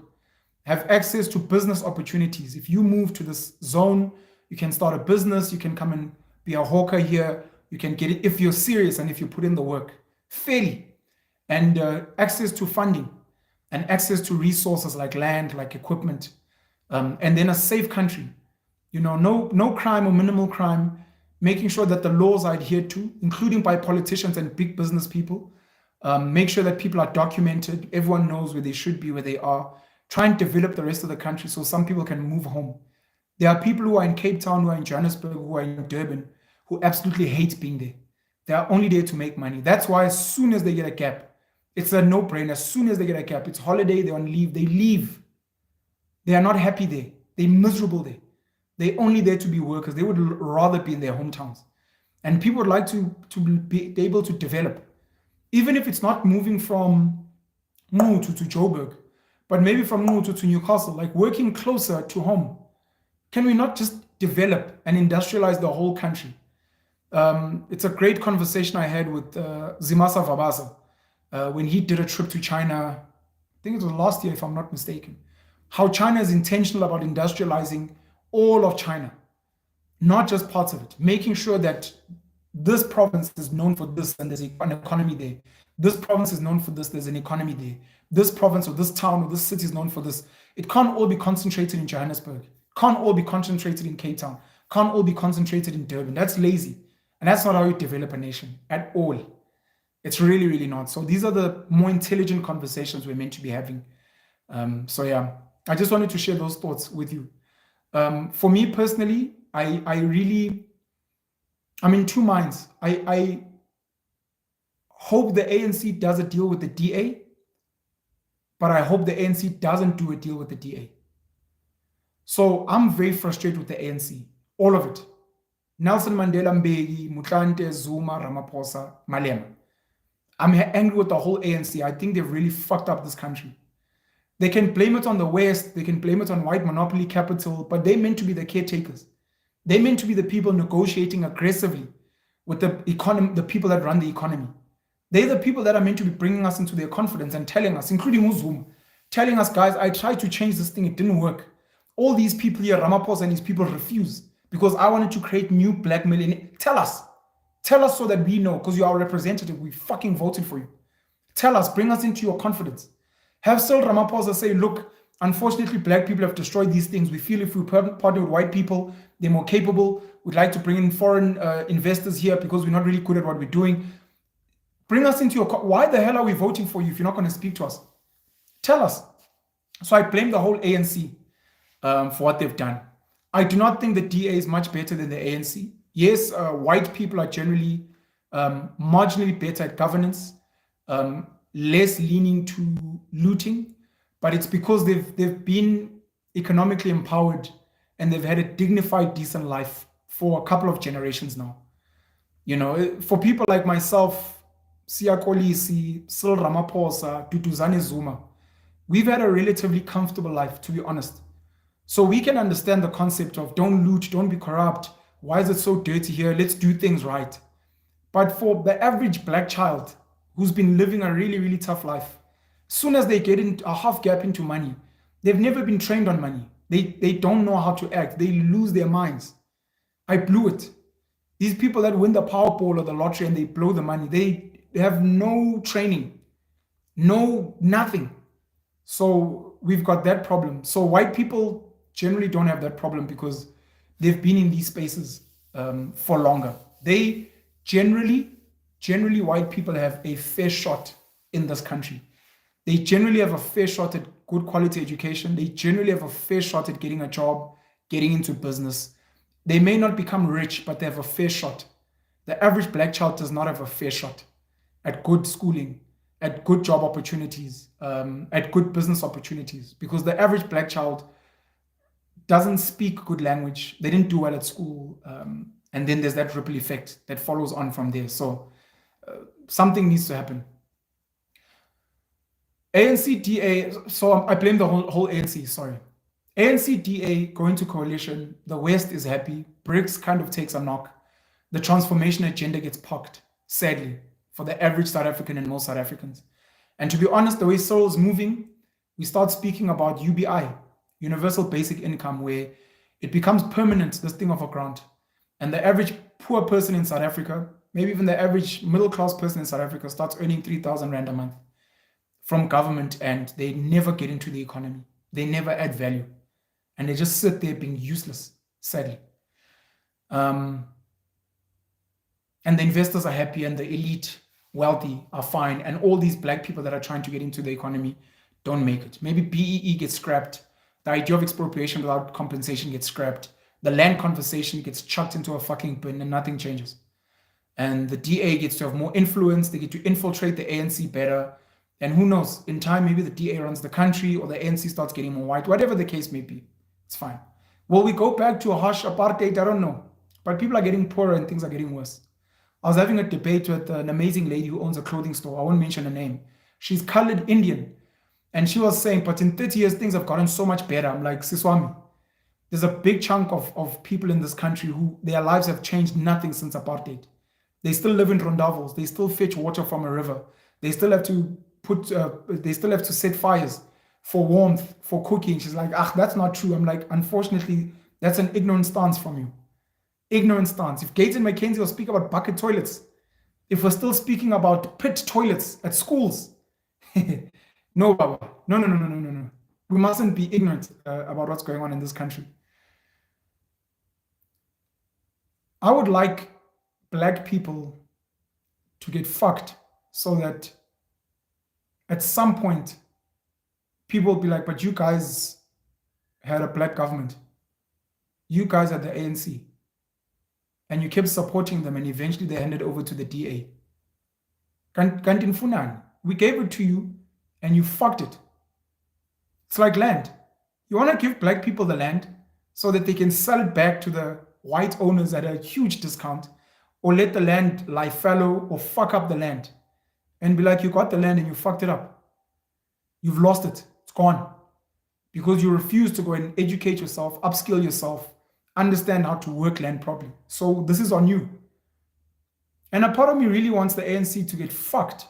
Have access to business opportunities. If you move to this zone, you can start a business. You can come and be a hawker here. You can get it if you're serious and if you put in the work fairly. And access to funding and access to resources like land, like equipment. And then a safe country. No crime or minimal crime. Making sure that the laws are adhered to, including by politicians and big business people. Make sure that people are documented. Everyone knows where they should be, where they are. Try and develop the rest of the country so some people can move home. There are people who are in Cape Town, who are in Johannesburg, who are in Durban, who absolutely hate being there. They are only there to make money. That's why as soon as they get a gap, it's a no-brainer. As soon as they get a gap, it's holiday, they're on leave, they leave. They are not happy there. They're miserable there. They're only there to be workers. They would rather be in their hometowns. And people would like to be able to develop, even if it's not moving from Mu to Joburg, but maybe from Mu to Newcastle, like working closer to home. Can we not just develop and industrialize the whole country? It's a great conversation I had with Zimasa Vabaza when he did a trip to China. I think it was last year, if I'm not mistaken. How China is intentional about industrializing all of China, not just parts of it, making sure that this province is known for this and there's an economy there. This province is known for this, there's an economy there. This province or this town or this city is known for this. It can't all be concentrated in Johannesburg. Can't all be concentrated in Cape Town. Can't all be concentrated in Durban. That's lazy. And that's not how you develop a nation at all. It's really, really not. So these are the more intelligent conversations we're meant to be having. So yeah, I just wanted to share those thoughts with you. For me personally, I'm in two minds. I hope the ANC does a deal with the DA, but I hope the ANC doesn't do a deal with the DA. So I'm very frustrated with the ANC, all of it. Nelson Mandela, Mbeki, Motlanthe, Zuma, Ramaphosa, Malema. I'm angry with the whole ANC. I think they've really fucked up this country. They can blame it on the West, they can blame it on white monopoly capital, but they're meant to be the caretakers. They're meant to be the people negotiating aggressively with the economy, the people that run the economy. They're the people that are meant to be bringing us into their confidence and telling us, including Zuma, telling us, guys, I tried to change this thing, it didn't work. All these people here, Ramaphosa and these people refuse because I wanted to create new black millionaires. Tell us so that we know, because you're our representative, we fucking voted for you. Tell us, bring us into your confidence. Have Cyril Ramaphosa say, look, unfortunately, black people have destroyed these things. We feel if we partner with white people, they're more capable. We'd like to bring in foreign investors here because we're not really good at what we're doing. Bring us into your... Why the hell are we voting for you if you're not going to speak to us? Tell us. So I blame the whole ANC for what they've done. I do not think the DA is much better than the ANC. Yes, white people are generally marginally better at governance, less leaning to looting, but it's because they've been economically empowered and they've had a dignified, decent life for a couple of generations now. You know, for people like myself, Siya Kolisi, Cyril Ramaphosa, Duduzane Zuma, we've had a relatively comfortable life, to be honest. So we can understand the concept of don't loot, don't be corrupt. Why is it so dirty here? Let's do things right. But for the average black child who's been living a really, really tough life, as soon as they get into a half gap into money, they've never been trained on money. They don't know how to act. They lose their minds. I blew it. These people that win the Powerball or the lottery and they blow the money, they have no training, nothing. So we've got that problem. So white people generally don't have that problem because they've been in these spaces for longer. They generally white people have a fair shot in this country. They generally have a fair shot at good quality education. They generally have a fair shot at getting a job, getting into business. They may not become rich, but they have a fair shot. The average black child does not have a fair shot at good schooling, at good job opportunities, at good business opportunities, because the average black child doesn't speak good language. They didn't do well at school. And then there's that ripple effect that follows on from there. So something needs to happen. ANC-DA, so I blame the whole ANC, sorry. ANC-DA going to coalition, the West is happy, BRICS kind of takes a knock, the transformation agenda gets parked, sadly, for the average South African and most South Africans. And to be honest, the way Cyril is moving, we start speaking about UBI, Universal Basic Income, where it becomes permanent, this thing of a grant. And the average poor person in South Africa, maybe even the average middle-class person in South Africa starts earning 3,000 Rand a month from government, and they never get into the economy. They never add value. And they just sit there being useless, sadly. And the investors are happy and the elite wealthy are fine. And all these black people that are trying to get into the economy don't make it. Maybe BEE gets scrapped. The idea of expropriation without compensation gets scrapped. The land conversation gets chucked into a fucking bin and nothing changes. And the DA gets to have more influence. They get to infiltrate the ANC better. And who knows, in time, maybe the DA runs the country or the ANC starts getting more white, whatever the case may be. It's fine. Will we go back to a harsh apartheid? I don't know. But people are getting poorer and things are getting worse. I was having a debate with an amazing lady who owns a clothing store. I won't mention her name. She's colored Indian. And she was saying, but in 30 years, things have gotten so much better. I'm like, Siswami, there's a big chunk of people in this country who their lives have changed nothing since apartheid. They still live in rondavels. They still fetch water from a river. They still have to set fires for warmth, for cooking. She's like, that's not true. I'm like, unfortunately, that's an ignorant stance from you. Ignorant stance. If Gates and McKenzie will speak about bucket toilets, if we're still speaking about pit toilets at schools, no, Baba. No. We mustn't be ignorant about what's going on in this country. I would like black people to get fucked so that at some point people will be like, but you guys had a black government. You guys had the ANC. And you kept supporting them, and eventually they handed over to the DA. Kanti mfunani. We gave it to you, and you fucked it. It's like land. You want to give black people the land so that they can sell it back to the white owners at a huge discount, or let the land lie fallow, or fuck up the land and be like, you got the land and you fucked it up. You've lost it. It's gone. Because you refuse to go and educate yourself, upskill yourself, understand how to work land properly. So this is on you. And a part of me really wants the ANC to get fucked.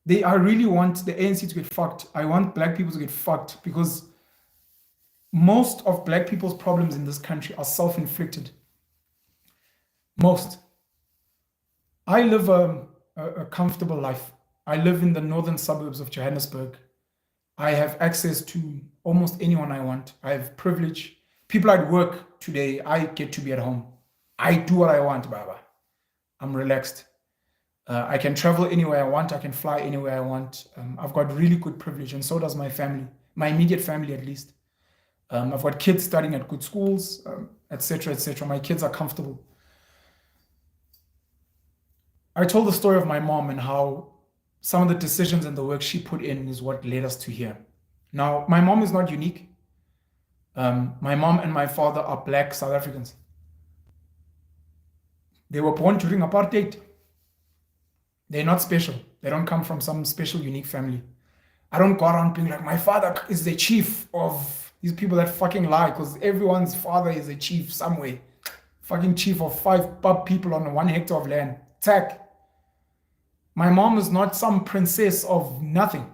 I really want the ANC to get fucked. I want black people to get fucked because most of black people's problems in this country are self-inflicted. Most. I live a comfortable life. I live in the northern suburbs of Johannesburg. I have access to almost anyone I want. I have privilege. People at work today, I get to be at home. I do what I want, Baba. I'm relaxed. I can travel anywhere I want. I can fly anywhere I want. I've got really good privilege, and so does my family, my immediate family at least. I've got kids studying at good schools, etc., etc. My kids are comfortable. I told the story of my mom and how some of the decisions and the work she put in is what led us to here. Now, my mom is not unique. My mom and my father are black South Africans. They were born during apartheid. They're not special. They don't come from some special, unique family. I don't go around being like, my father is the chief of these people that fucking lie, because everyone's father is a chief somewhere. Fucking chief of 5 pub people on 1 hectare of land. Tack. My mom is not some princess of nothing.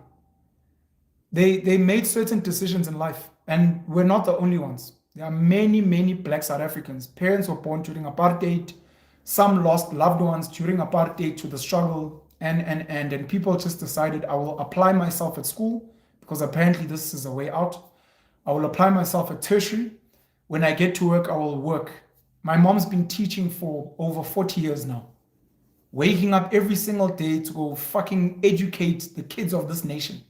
They made certain decisions in life, and we're not the only ones. There are many, many black South Africans. Parents were born during apartheid. Some lost loved ones during apartheid to the struggle, and people just decided, I will apply myself at school because apparently this is a way out. I will apply myself at tertiary. When I get to work, I will work. My mom's been teaching for over 40 years now, waking up every single day to go fucking educate the kids of this nation.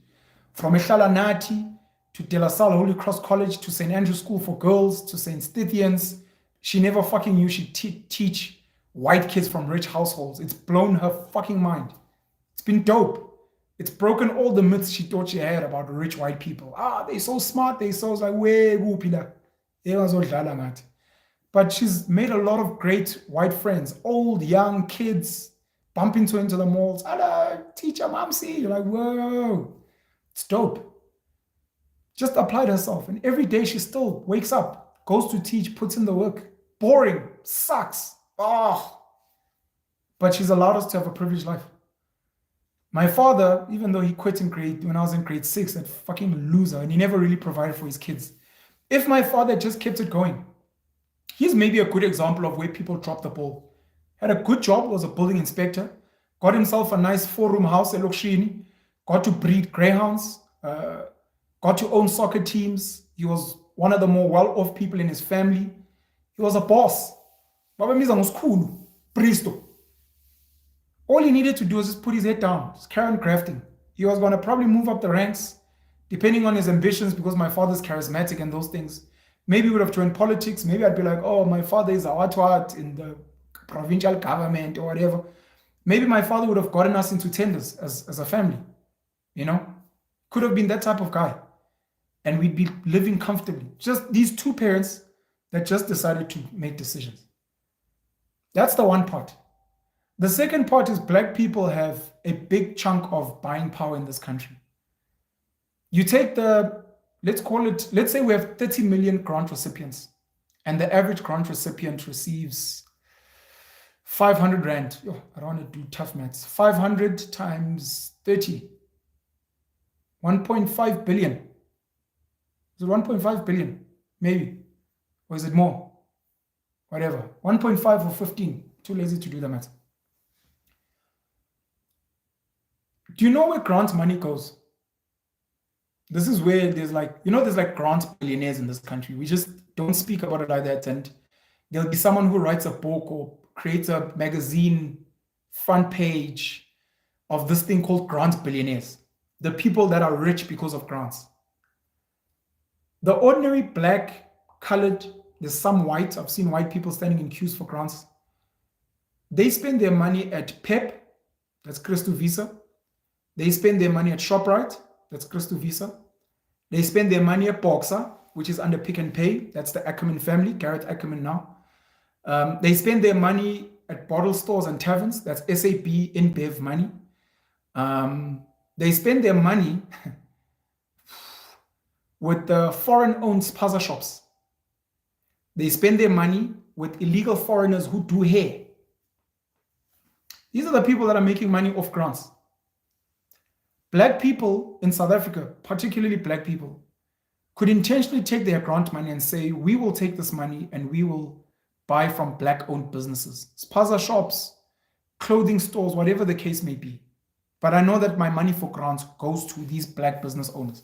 From Eshalanati to De La Salle Holy Cross College to St. Andrew's School for Girls to St. Stithians, she never fucking knew she'd teach white kids from rich households. It's blown her fucking mind. It's been dope. It's broken all the myths she thought she had about rich white people. They're so smart, they're so like, way whoopila. But she's made a lot of great white friends, old, young kids, bump into the malls. Hello, teacher, mom, see. You're like, whoa, it's dope. Just applied herself. And every day she still wakes up, goes to teach, puts in the work. Boring, sucks. But she's allowed us to have a privileged life. My father, even though he quit when I was in grade 6, that fucking loser, and he never really provided for his kids. If my father just kept it going, he's maybe a good example of where people drop the ball. Had a good job, was a building inspector, got himself a nice 4-room house at Lokshini, got to breed greyhounds, got to own soccer teams. He was one of the more well-off people in his family. He was a boss. Baba Miza was cool. Pristo. All he needed to do was just put his head down, just carry on grafting. He was going to probably move up the ranks, depending on his ambitions, because my father's charismatic and those things. Maybe he would have joined politics. Maybe I'd be like, oh, my father is a what in the provincial government or whatever. Maybe my father would have gotten us into tenders as a family. Could have been that type of guy. And we'd be living comfortably. Just these 2 parents that just decided to make decisions. That's the one part. The second part is black people have a big chunk of buying power in this country. You take let's say we have 30 million grant recipients, and the average grant recipient receives 500 rand. Oh, I don't want to do tough maths. 500 times 30. 1.5 billion. Is it 1.5 billion? Maybe. Or is it more? Whatever. 1.5 or 15. Too lazy to do the math. Do you know where grant money goes? This is where there's there's grant billionaires in this country. We just don't speak about it like that. And there'll be someone who writes a book or creates a magazine front page of this thing called grant billionaires. The people that are rich because of grants. The ordinary black, colored, there's some white. I've seen white people standing in queues for grants. They spend their money at PEP, that's Christo Visa. They spend their money at ShopRite, that's Christo Visa. They spend their money at Boxer, which is under Pick and Pay, that's the Ackerman family, Garrett Ackerman now. They spend their money at bottle stores and taverns, that's SAB InBev money. They spend their money with the foreign-owned spaza shops. They spend their money with illegal foreigners who do hair. These are the people that are making money off grants. Black people in South Africa, particularly black people, could intentionally take their grant money and say, we will take this money and we will buy from black-owned businesses, spaza shops, clothing stores, whatever the case may be. But I know that my money for grants goes to these black business owners.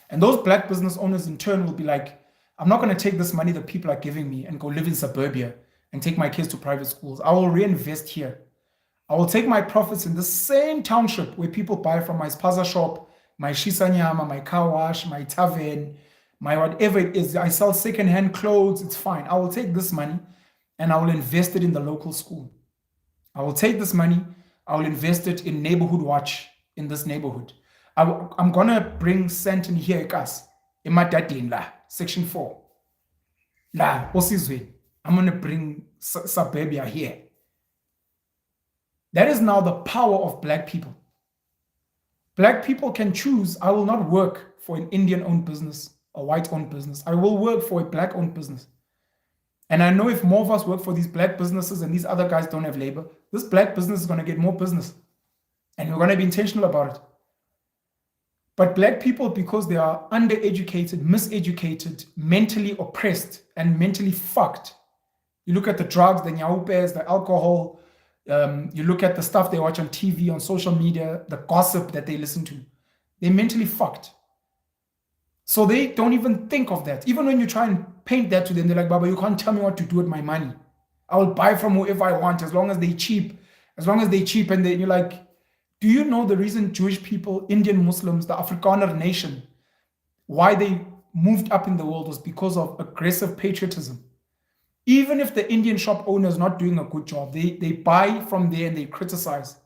And those black business owners in turn will be like, I'm not going to take this money that people are giving me and go live in suburbia and take my kids to private schools. I will reinvest here. I will take my profits in the same township where people buy from my spaza shop, my shisanyama, my car wash, my tavern, my whatever it is. I sell secondhand clothes. It's fine. I will take this money and I will invest it in the local school. I will take this money. I will invest it in neighborhood watch in this neighborhood. I'm going to bring Santon here, guys. In my dadin la, section 4. La, Osizwe. I'm going to bring suburbia here. That is now the power of black people. Black people can choose, I will not work for an Indian-owned business, a white-owned business. I will work for a black-owned business. And I know if more of us work for these black businesses and these other guys don't have labor, this black business is going to get more business. And we're going to be intentional about it. But black people, because they are undereducated, miseducated, mentally oppressed, and mentally fucked. You look at the drugs, the nyaupes, the alcohol, you look at the stuff they watch on TV, on social media, the gossip that they listen to. They're mentally fucked. So they don't even think of that. Even when you try and paint that to them, they're like, Baba, you can't tell me what to do with my money. I will buy from whoever I want as long as they're cheap. As long as they're cheap. And then you're like, do you know the reason Jewish people, Indian Muslims, the Afrikaner nation, why they moved up in the world was because of aggressive patriotism. Even if the Indian shop owner is not doing a good job, they buy from there and they criticize.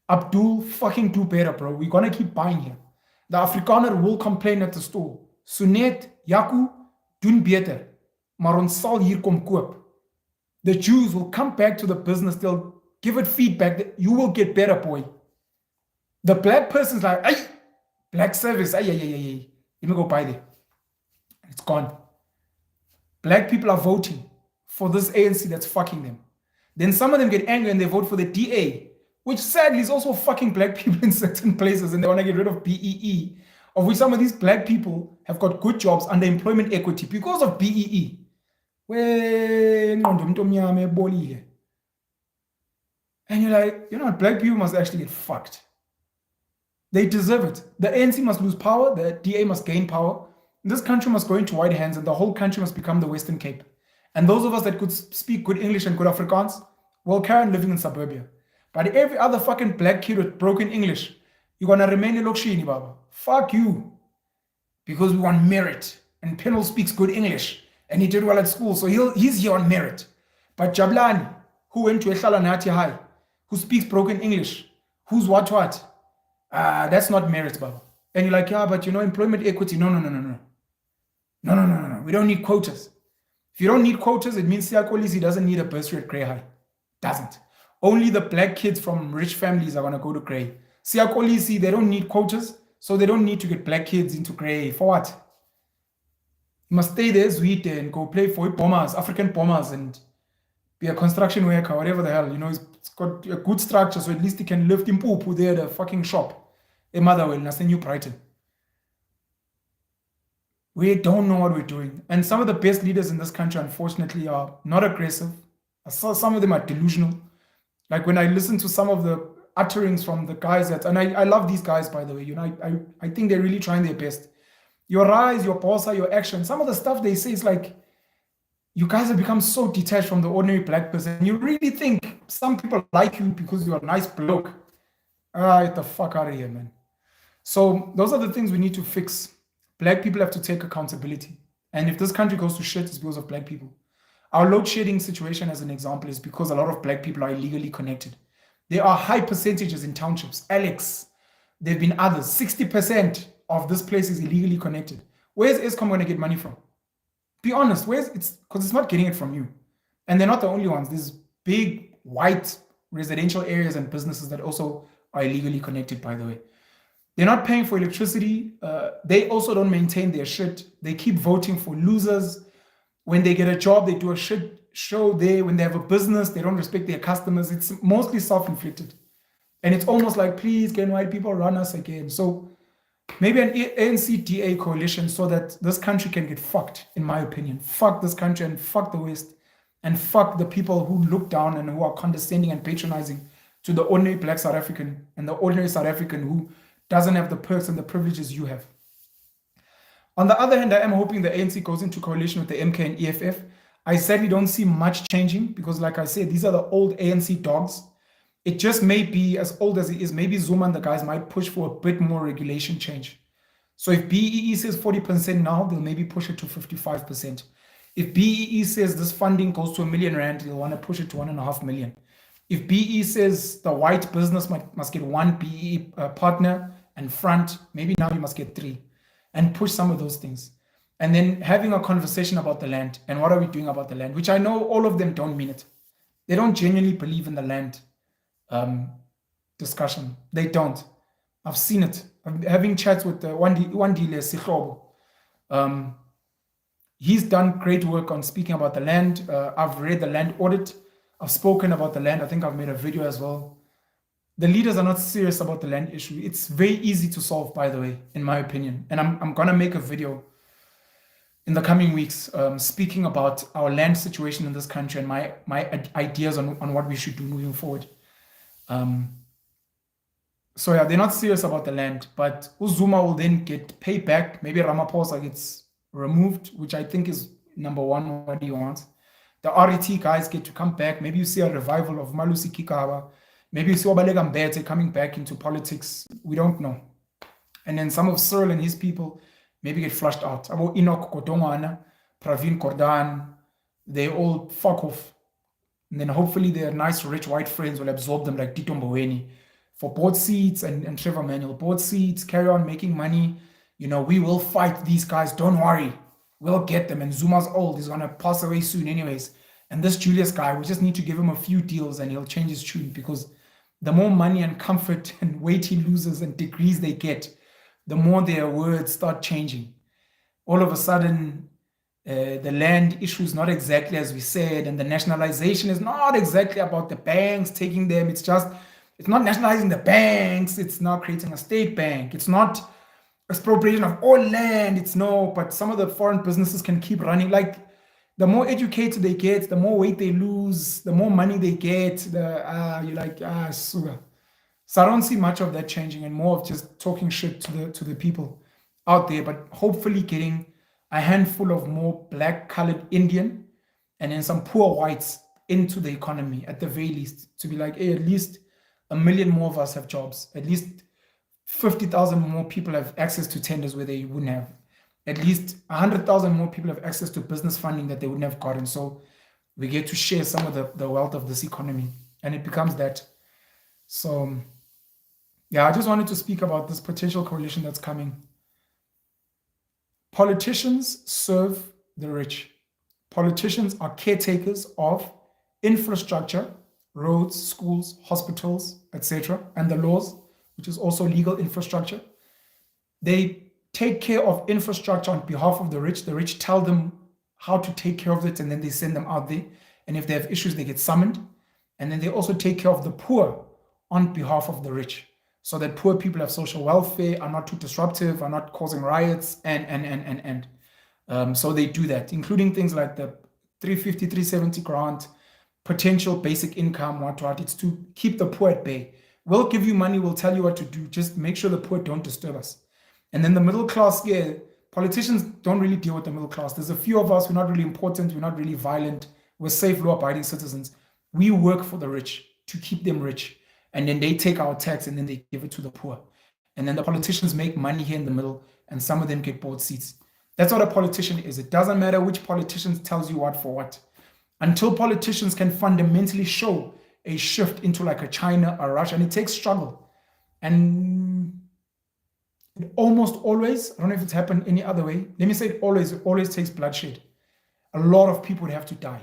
Abdul, fucking do better, bro. We're going to keep buying here. The Afrikaner will complain at the store. Sunet, Yaku, doen beter. Maar ons sal hier kom koop. The Jews will come back to the business. They'll give it feedback that you will get better, boy. The black person's like, ay, black service, ay. Let me go buy there. It's gone. Black people are voting for this ANC that's fucking them. Then some of them get angry and they vote for the DA, which sadly is also fucking black people in certain places, and they want to get rid of BEE, of which some of these black people have got good jobs under employment equity because of BEE. And you're like, you know what, black people must actually get fucked. They deserve it. The ANC must lose power, the DA must gain power, this country must go into white hands, and the whole country must become the Western Cape. And those of us that could speak good English and good Afrikaans, will carry on living in suburbia. But every other fucking black kid with broken English, you're going to remain in Lokshini, Baba. Fuck you. Because we want merit. And Penal speaks good English. And he did well at school, so he's here on merit. But Jablani, who went to Eshalanati High, who speaks broken English, who's what? That's not merit, Baba. And you're like, yeah, but you know, employment equity. No. We don't need quotas. If you don't need quotas, it means Siya Kolisi doesn't need a bursary at Grey High. Doesn't. Only the black kids from rich families are going to go to Grey. Siyakolisi, they don't need quotas, so they don't need to get black kids into Grey. For what? You must stay there, Zwede, and go play for bombers, African bombers, and be a construction worker, whatever the hell. You know, it's got a good structure, so at least he can lift in Pupu there, the fucking shop. A Motherwell, that's the New Brighton. We don't know what we're doing. And some of the best leaders in this country, unfortunately, are not aggressive. Some of them are delusional. Like when I listen to some of the utterings from the guys that, and I love these guys, by the way, you know, I think they're really trying their best. Your rise, your bossa, your action, some of the stuff they say is like, you guys have become so detached from the ordinary black person. You really think some people like you because you're a nice bloke. Get the fuck out of here, man. So those are the things we need to fix. Black people have to take accountability. And if this country goes to shit, it's because of black people. Our load shedding situation, as an example, is because a lot of black people are illegally connected. There are high percentages in townships. Alex, there have been others. 60% of this place is illegally connected. Where's ESCOM going to get money from? Be honest, because it's not getting it from you. And they're not the only ones. There's big, white residential areas and businesses that also are illegally connected, by the way. They're not paying for electricity. They also don't maintain their shit. They keep voting for losers. When they get a job, they do a shit show there. When they have a business, they don't respect their customers. It's mostly self-inflicted. And it's almost like, please, can white people run us again? So maybe an ANC-DA coalition so that this country can get fucked, in my opinion. Fuck this country and fuck the West. And fuck the people who look down and who are condescending and patronizing to the ordinary black South African and the ordinary South African who doesn't have the perks and the privileges you have. On the other hand, I am hoping the ANC goes into coalition with the MK and EFF. I sadly don't see much changing because, like I said, these are the old ANC dogs. It just may be as old as it is. Maybe Zuma and the guys might push for a bit more regulation change. So if BEE says 40% now, they'll maybe push it to 55%. If BEE says this funding goes to R1 million, they'll want to push it to 1.5 million. If BEE says the white business must get one BEE partner and front, maybe now you must get 3 and push some of those things. And then having a conversation about the land and what are we doing about the land, which I know all of them don't mean it. They don't genuinely believe in the land discussion. They don't. I've seen it. I'm having chats with Wandile Sihlobo. He's done great work on speaking about the land. I've read the land audit. I've spoken about the land. I think I've made a video as well. The leaders are not serious about the land issue. It's very easy to solve, by the way, in my opinion. And I'm going to make a video in the coming weeks speaking about our land situation in this country and my ideas on what we should do moving forward. So yeah, they're not serious about the land, but Uzuma will then get paid back. Maybe Ramaphosa gets removed, which I think is number one, what he wants. The RET guys get to come back. Maybe you see a revival of Malusi Kikaba. Maybe you see Obalega Mbete coming back into politics. We don't know. And then some of Cyril and his people maybe get flushed out. About Enoch Kotongwana, Praveen Kordan, they all fuck off. And then hopefully their nice, rich white friends will absorb them like Tito Mboweni for board seats and Trevor Manuel. Board seats, carry on making money. You know, we will fight these guys. Don't worry. We'll get them. And Zuma's old. He's going to pass away soon anyways. And this Julius guy, we just need to give him a few deals and he'll change his tune, because the more money and comfort and weight he loses and degrees they get, the more their words start changing. All of a sudden, the land issue is not exactly as we said, and the nationalization is not exactly about the banks taking them. It's not nationalizing the banks. It's now creating a state bank. It's not expropriation of all land. But some of the foreign businesses can keep running. Like, the more educated they get, the more weight they lose, the more money they get, you're like, sugar. So I don't see much of that changing, and more of just talking shit to the people out there, but hopefully getting a handful of more black colored Indian and then some poor whites into the economy at the very least, to be like, hey, at least 1 million more of us have jobs. At least 50,000 more people have access to tenders where they wouldn't have. At least 100,000 more people have access to business funding that they wouldn't have gotten. So we get to share some of the wealth of this economy, and it becomes that. So yeah, I just wanted to speak about this potential coalition that's coming. Politicians serve the rich. Politicians are caretakers of infrastructure roads, schools, hospitals, etc., and the laws, which is also legal infrastructure. They take care of infrastructure on behalf of the rich. The rich tell them how to take care of it, and then they send them out there. And if they have issues, they get summoned. And then they also take care of the poor on behalf of the rich, so that poor people have social welfare, are not too disruptive, are not causing riots, and. So they do that, including things like the 350, 370 grant, potential basic income, what. It's to keep the poor at bay. We'll give you money, we'll tell you what to do. Just make sure the poor don't disturb us. And then the middle class, yeah, politicians don't really deal with the middle class. There's a few of us, we're not really important, we're not really violent, we're safe, law-abiding citizens. We work for the rich to keep them rich. And then they take our tax and then they give it to the poor. And then the politicians make money here in the middle, and some of them get board seats. That's what a politician is. It doesn't matter which politician tells you what for what. Until politicians can fundamentally show a shift into like a China or Russia, and it takes struggle. And it almost always, I don't know if it's happened any other way. Let me say it always takes bloodshed. A lot of people would have to die.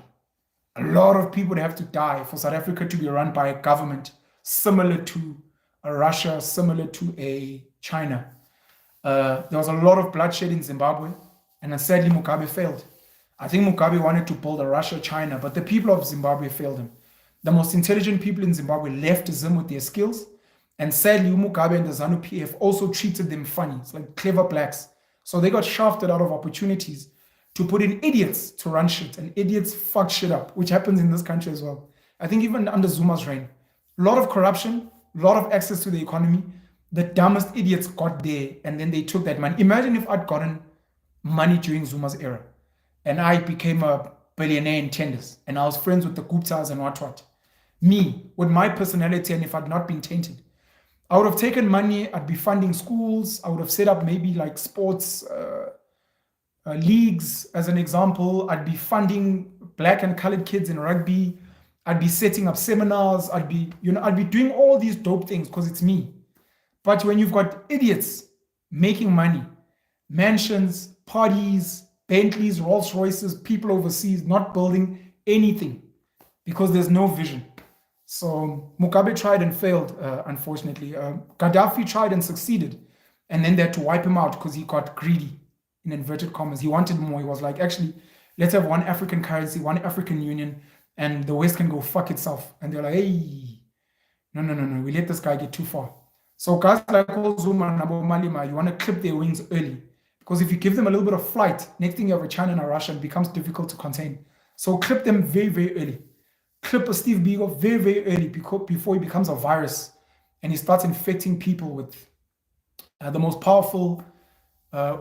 A lot of people would have to die for South Africa to be run by a government similar to a Russia, similar to a China. There was a lot of bloodshed in Zimbabwe, and sadly Mugabe failed. I think Mugabe wanted to build a Russia-China, but the people of Zimbabwe failed him. The most intelligent people in Zimbabwe left Zim with their skills, and sadly Mugabe and the ZANU-PF also treated them funny. It's like clever blacks. So they got shafted out of opportunities to put in idiots to run shit, and idiots fuck shit up, which happens in this country as well. I think even under Zuma's reign, a lot of corruption, a lot of access to the economy. The dumbest idiots got there, and then they took that money. Imagine if I'd gotten money during Zuma's era, and I became a billionaire in tenders, and I was friends with the Guptas and what. Me, with my personality, and if I'd not been tainted, I would have taken money, I'd be funding schools, I would have set up maybe like sports leagues, as an example. I'd be funding black and colored kids in rugby. I'd be setting up seminars. I'd be doing all these dope things because it's me. But when you've got idiots making money, mansions, parties, Bentleys, Rolls Royces, people overseas not building anything because there's no vision. So Mugabe tried and failed, unfortunately. Gaddafi tried and succeeded, and then they had to wipe him out because he got greedy, in inverted commas. He wanted more. He was like, actually, let's have one African currency, one African union, and the West can go fuck itself. And they're like, hey, no, we let this guy get too far. So guys like Zuma and Abu Malima, you want to clip their wings early, because if you give them a little bit of flight, next thing you have a China and a Russia, it becomes difficult to contain. So clip them very, very early. Clip a Steve Biko very, very early before he becomes a virus and he starts infecting people with the most powerful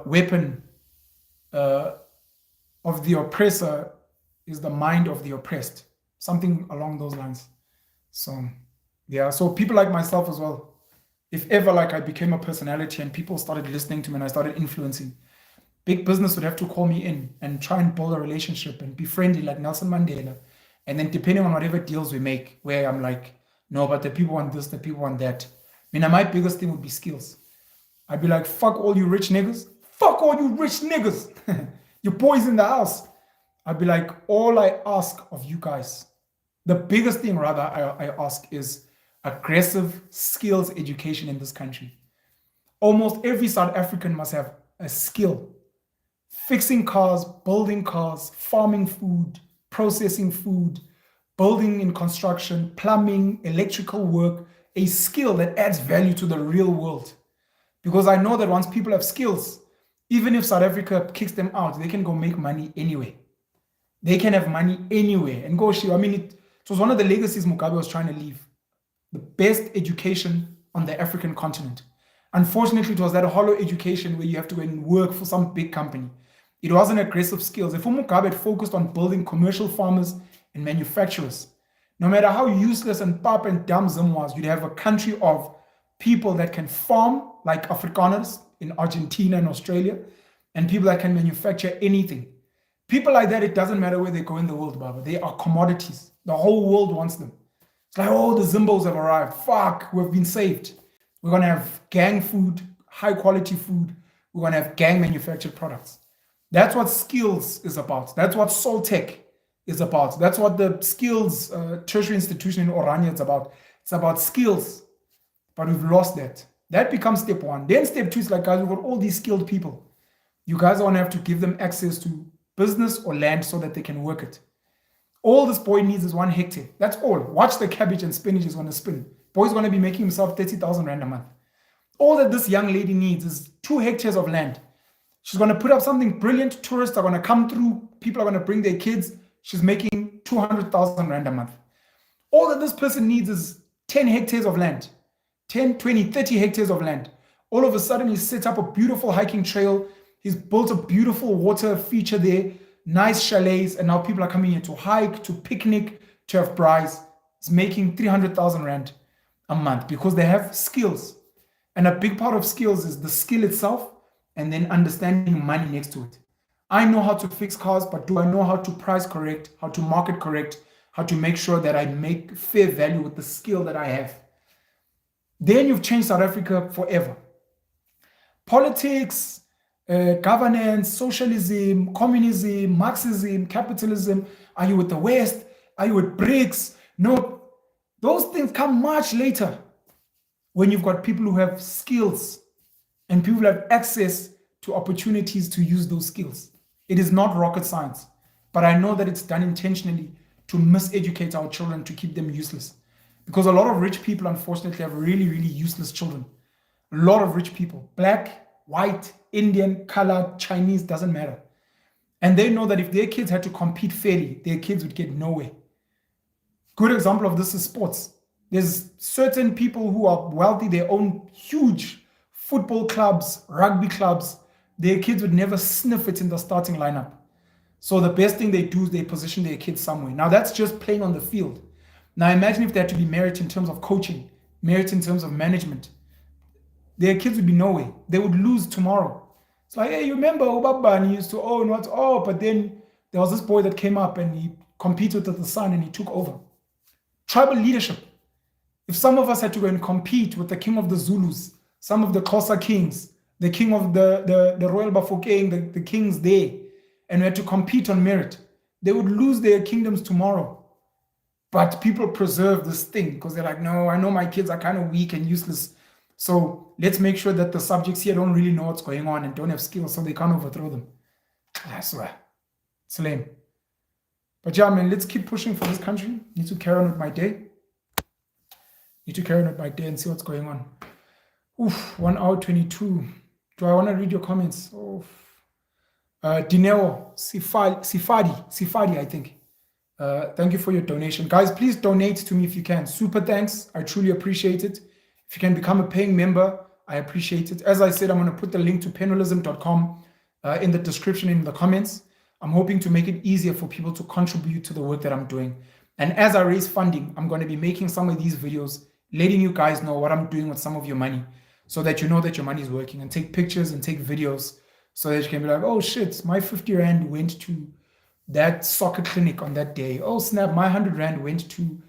weapon of the oppressor is the mind of the oppressed. Something along those lines. So, yeah, so people like myself as well, if ever like I became a personality and people started listening to me and I started influencing, big business would have to call me in and try and build a relationship and be friendly like Nelson Mandela. And then depending on whatever deals we make, where I'm like, no, but the people want this, the people want that. I mean, my biggest thing would be skills. I'd be like, fuck all you rich niggas. Fuck all you rich niggas. You boys in the house. I'd be like, all I ask of you guys, the biggest thing rather I ask is aggressive skills education in this country. Almost every South African must have a skill. Fixing cars, building cars, farming food, processing food, building and construction, plumbing, electrical work, a skill that adds value to the real world. Because I know that once people have skills, even if South Africa kicks them out, they can go make money anywhere. They can have money anywhere and go shit. I mean, it was one of the legacies Mugabe was trying to leave. The best education on the African continent. Unfortunately, it was that hollow education where you have to go and work for some big company. It wasn't aggressive skills. If Mugabe had focused on building commercial farmers and manufacturers, no matter how useless and pap and dumb Zim was, you'd have a country of people that can farm like Afrikaners in Argentina and Australia, and people that can manufacture anything. People like that, it doesn't matter where they go in the world, Baba. They are commodities. The whole world wants them. It's like, oh, the Zimbos have arrived. Fuck, we've been saved. We're going to have gang food, high quality food. We're going to have gang manufactured products. That's what skills is about. That's what Soltech is about. That's what the skills tertiary institution in Orania is about. It's about skills, but we've lost that. That becomes step one. Then step two is like, guys, we've got all these skilled people. You guys want to have to give them access to business or land so that they can work it. All this boy needs is 1 hectare. That's all. Watch the cabbage and spinach is going to spin. Boy's going to be making himself 30,000 rand a month. All that this young lady needs is 2 hectares of land. She's going to put up something brilliant. Tourists are going to come through. People are going to bring their kids. She's making 200,000 rand a month. All that this person needs is 10 hectares of land. 10, 20, 30 hectares of land. All of a sudden, he's set up a beautiful hiking trail. He's built a beautiful water feature there, nice chalets, and now people are coming here to hike, to picnic, to have braais. He's making 300,000 rand a month because they have skills. And a big part of skills is the skill itself and then understanding money next to it. I know how to fix cars, but do I know how to price correct, how to market correct, how to make sure that I make fair value with the skill that I have? Then you've changed South Africa forever. Politics, governance, socialism, communism, Marxism, capitalism. Are you with the West? Are you with BRICS? No, those things come much later when you've got people who have skills and people who have access to opportunities to use those skills. It is not rocket science, but I know that it's done intentionally to miseducate our children to keep them useless. Because a lot of rich people, unfortunately, have really, really useless children. A lot of rich people, black, white, Indian, colored, Chinese, doesn't matter. And they know that if their kids had to compete fairly, their kids would get nowhere. Good example of this is sports. There's certain people who are wealthy, they own huge football clubs, rugby clubs. Their kids would never sniff it in the starting lineup. So the best thing they do is they position their kids somewhere. Now that's just playing on the field. Now imagine if they had to be merit in terms of coaching, merit in terms of management. Their kids would be nowhere. They would lose tomorrow. It's like, hey, you remember Obaba used to own what? Oh, but then there was this boy that came up and he competed with the son and he took over. Tribal leadership. If some of us had to go and compete with the king of the Zulus, some of the Xhosa kings, the king of the Royal Bafokeng, the kings there, and we had to compete on merit, they would lose their kingdoms tomorrow. But people preserve this thing because they're like, no, I know my kids are kind of weak and useless. So let's make sure that the subjects here don't really know what's going on and don't have skills so they can't overthrow them. I swear. It's lame. But yeah, man, let's keep pushing for this country. Need to carry on with my day. And see what's going on. Oof, 1 hour 22. Do I want to read your comments? Oof. Dineo Sifadi, I think. Thank you for your donation. Guys, please donate to me if you can. Super thanks. I truly appreciate it. If you can become a paying member, I appreciate it. As I said, I'm going to put the link to penalism.com in the description in the comments. I'm hoping to make it easier for people to contribute to the work that I'm doing. And as I raise funding, I'm going to be making some of these videos, letting you guys know what I'm doing with some of your money so that you know that your money is working, and take pictures and take videos so that you can be like, oh shit, my 50 Rand went to that soccer clinic on that day. Oh snap, my 100 Rand went to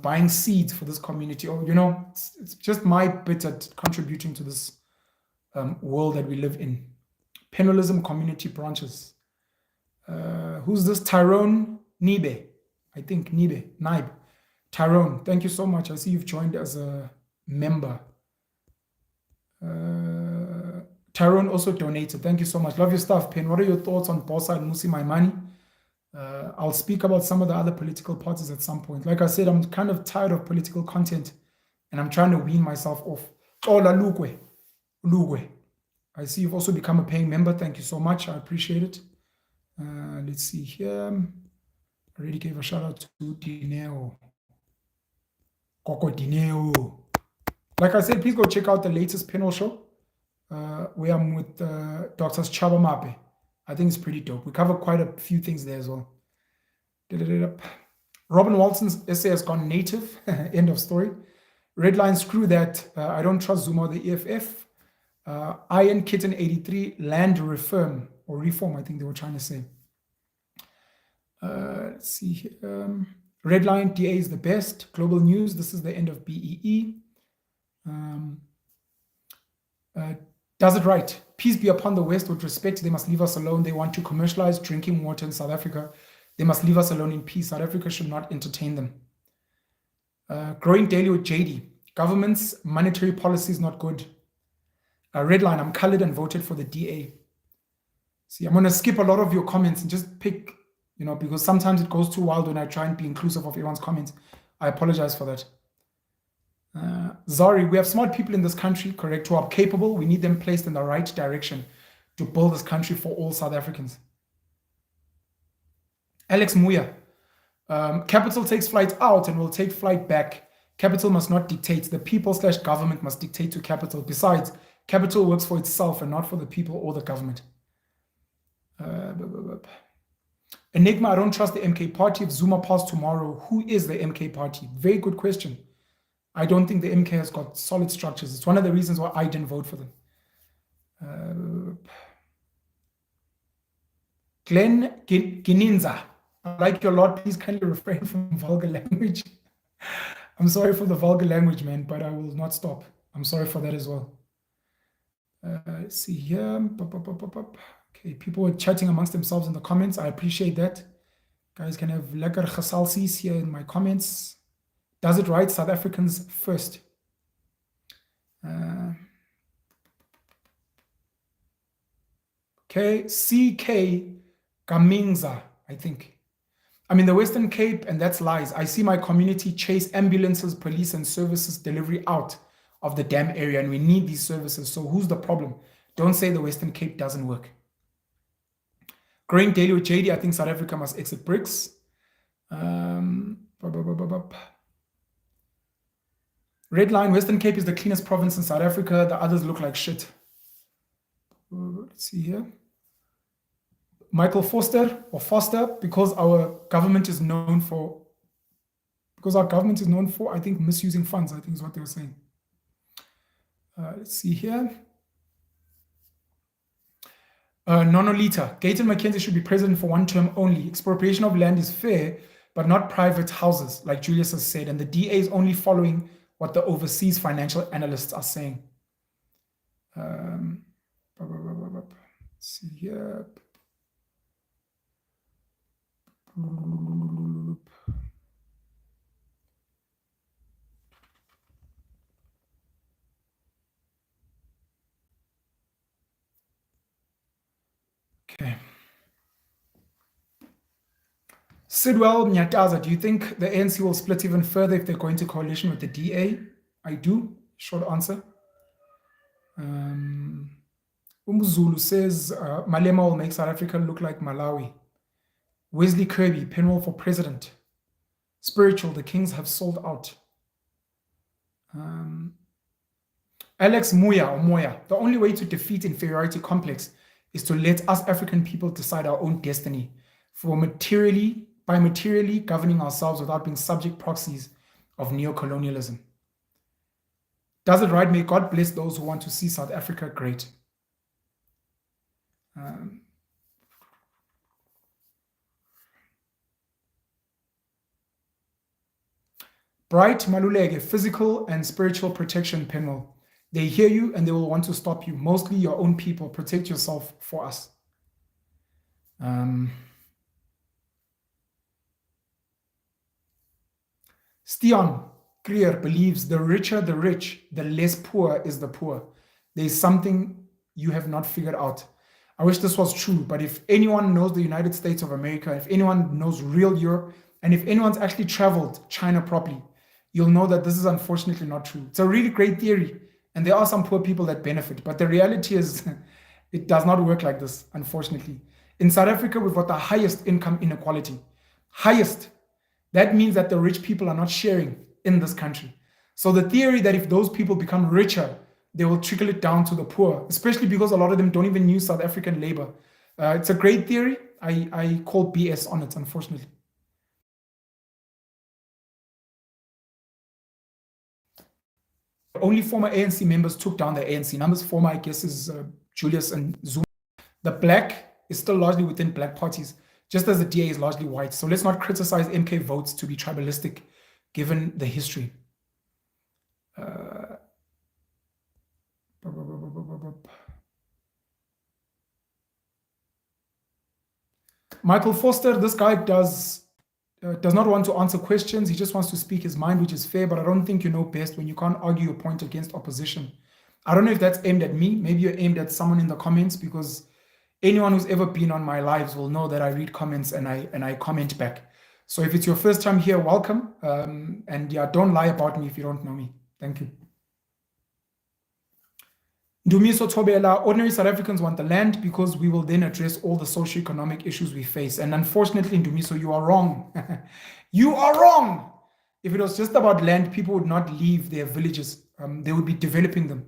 buying seeds for this community. Or, you know, it's just my bit at contributing to this world that we live in. Penalism community branches. Who's this? Tyrone Nibe. I think Nibe. Tyrone, thank you so much. I see you've joined as a member. Tyrone also donated. Thank you so much. Love your stuff, Pen. What are your thoughts on Bosa and Musi Maimani? I'll speak about some of the other political parties at some point. Like I said, I'm kind of tired of political content and I'm trying to wean myself off. Ola Lugwe. I see you've also become a paying member. Thank you so much. I appreciate it. Let's see here. I already gave a shout out to Dineo. Coco Dineo. Like I said, please go check out the latest panel show where I'm with Dr. Chaba Mape. I think it's pretty dope. We cover quite a few things there as well. Robin Walton's essay has gone native. End of story. Red line, screw that. I don't trust Zuma or the EFF. Iron Kitten 83, land reform, I think they were trying to say. Let's see here. Red line, DA is the best. Global news, this is the end of BEE. Does it right. Peace be upon the West. With respect, they must leave us alone. They want to commercialize drinking water in South Africa. They must leave us alone in peace. South Africa should not entertain them. Growing daily with JD. Government's monetary policy is not good. Red line, I'm colored and voted for the DA. See, I'm going to skip a lot of your comments and just pick, because sometimes it goes too wild when I try and be inclusive of everyone's comments. I apologize for that. Zari, we have smart people in this country, correct, who are capable. We need them placed in the right direction to build this country for all South Africans. Alex Muya, capital takes flight out and will take flight back. Capital must not dictate. The people/government must dictate to capital. Besides, capital works for itself and not for the people or the government. Enigma, I don't trust the MK party. If Zuma passed tomorrow, who is the MK party? Very good question. I don't think the MK has got solid structures. It's one of the reasons why I didn't vote for them. Glenn Gininza, I like you a lot. Please kindly refrain from vulgar language. I'm sorry for the vulgar language, man, but I will not stop. I'm sorry for that as well. Let's see here. Okay, people are chatting amongst themselves in the comments. I appreciate that. Guys can have lekker gesalsies here in my comments. Does it right? South Africans first. Okay, CK Kamingza, I think. I'm in the Western Cape, and that's lies. I see my community chase ambulances, police, and services delivery out of the damn area, and we need these services. So who's the problem? Don't say the Western Cape doesn't work. Growing daily with JD, I think South Africa must exit BRICS. Red line, Western Cape is the cleanest province in South Africa. The others look like shit. Let's see here. Michael Foster, because our government is known for, I think, misusing funds, I think is what they were saying. Let's see here. Nonolita, Gayton McKenzie should be president for one term only. Expropriation of land is fair, but not private houses, like Julius has said, and the DA is only following what the overseas financial analysts are saying. Let's see here. Okay. Sidwell Nyataza, do you think the ANC will split even further if they're going to coalition with the DA? I do. Short answer. Umzulu says Malema will make South Africa look like Malawi. Wesley Kirby, Penwell for president. Spiritual, the kings have sold out. Alex Moya, the only way to defeat inferiority complex is to let us African people decide our own destiny by materially governing ourselves without being subject proxies of neocolonialism. Does it right? May God bless those who want to see South Africa great. Bright Malulege, physical and spiritual protection, Penwell. They hear you and they will want to stop you. Mostly your own people. Protect yourself for us. Stian Krier believes the richer the rich, the less poor is the poor. There's something you have not figured out. I wish this was true, but if anyone knows the United States of America, if anyone knows real Europe, and if anyone's actually traveled China properly, you'll know that this is unfortunately not true. It's a really great theory, and there are some poor people that benefit, but the reality is it does not work like this, unfortunately. In South Africa, we've got the highest income inequality. Highest. That means that the rich people are not sharing in this country. So the theory that if those people become richer, they will trickle it down to the poor, especially because a lot of them don't even use South African labor. It's a great theory. I call BS on it, unfortunately. Only former ANC members took down the ANC numbers. Former, I guess, is Julius and Zuma. The black is still largely within black parties, just as the DA is largely white. So let's not criticize MK votes to be tribalistic, given the history. Michael Foster, this guy does not want to answer questions. He just wants to speak his mind, which is fair, but I don't think you know best when you can't argue your point against opposition. I don't know if that's aimed at me. Maybe you're aimed at someone in the comments, because anyone who's ever been on my lives will know that I read comments and I comment back. So if it's your first time here, welcome. And yeah, don't lie about me if you don't know me. Thank you. Ndumiso Tobela, ordinary South Africans want the land because we will then address all the socio-economic issues we face. And unfortunately, Ndumiso, you are wrong. You are wrong. If it was just about land, people would not leave their villages. They would be developing them.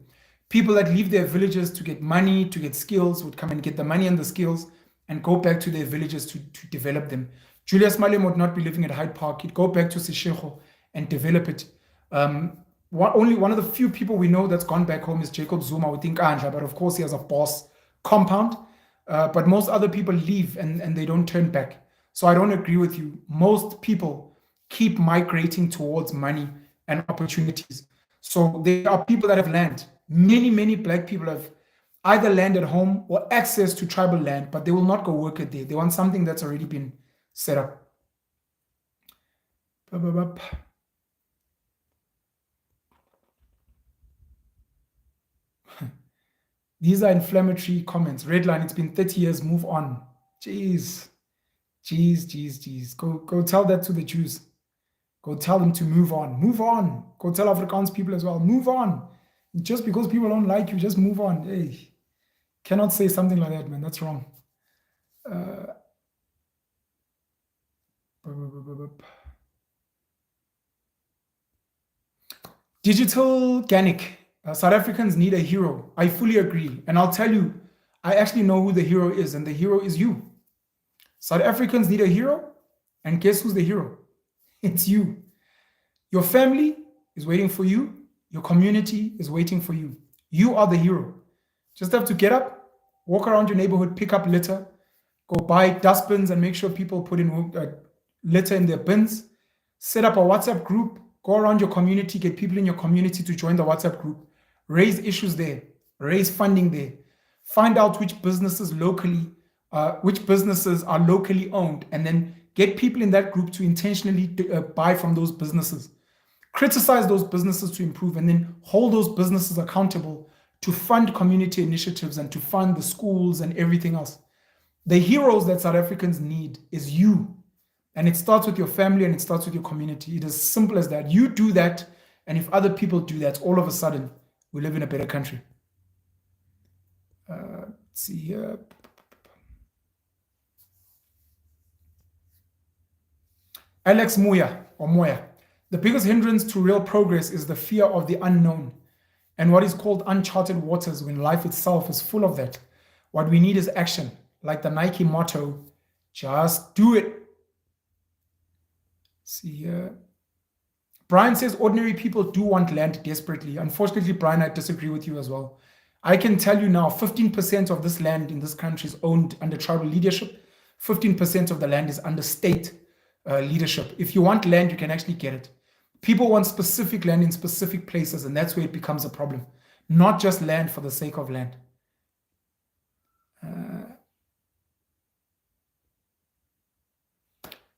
People that leave their villages to get money, to get skills, would come and get the money and the skills and go back to their villages to develop them. Julius Malema would not be living at Hyde Park. He'd go back to Seshego and develop it. Only one of the few people we know that's gone back home is Jacob Zuma with Nkandla, but of course he has a boss compound. But most other people leave and they don't turn back. So I don't agree with you. Most people keep migrating towards money and opportunities. So there are people that have land. Many Black people have either land at home or access to tribal land, but they will not go work it there. They want something that's already been set up. These are inflammatory comments. Redline, it's been 30 years, move on. Jeez. Go tell that to the Jews. Go tell them to move on. Move on. Go tell Afrikaans people as well, move on. Just because people don't like you, just move on. Hey, cannot say something like that, man. That's wrong. Digital Ganic. South Africans need a hero. I fully agree. And I'll tell you, I actually know who the hero is, and the hero is you. South Africans need a hero, and guess who's the hero? It's you. Your family is waiting for you. Your community is waiting for you. You are the hero. Just have to get up, walk around your neighborhood, pick up litter, go buy dustbins and make sure people put in litter in their bins, set up a WhatsApp group, go around your community, get people in your community to join the WhatsApp group, raise issues there, raise funding there, find out which businesses are locally owned, and then get people in that group to intentionally buy from those businesses. Criticize those businesses to improve, and then hold those businesses accountable to fund community initiatives and to fund the schools and everything else. The heroes that South Africans need is you. And it starts with your family and it starts with your community. It is as simple as that. You do that, and if other people do that, all of a sudden, we live in a better country. Let's see here. Alex Moya, or Moya. The biggest hindrance to real progress is the fear of the unknown and what is called uncharted waters when life itself is full of that. What we need is action, like the Nike motto, just do it. See here. Brian says ordinary people do want land desperately. Unfortunately, Brian, I disagree with you as well. I can tell you now, 15% of this land in this country is owned under tribal leadership. 15% of the land is under state leadership. If you want land, you can actually get it. People want specific land in specific places, and that's where it becomes a problem. Not just land for the sake of land.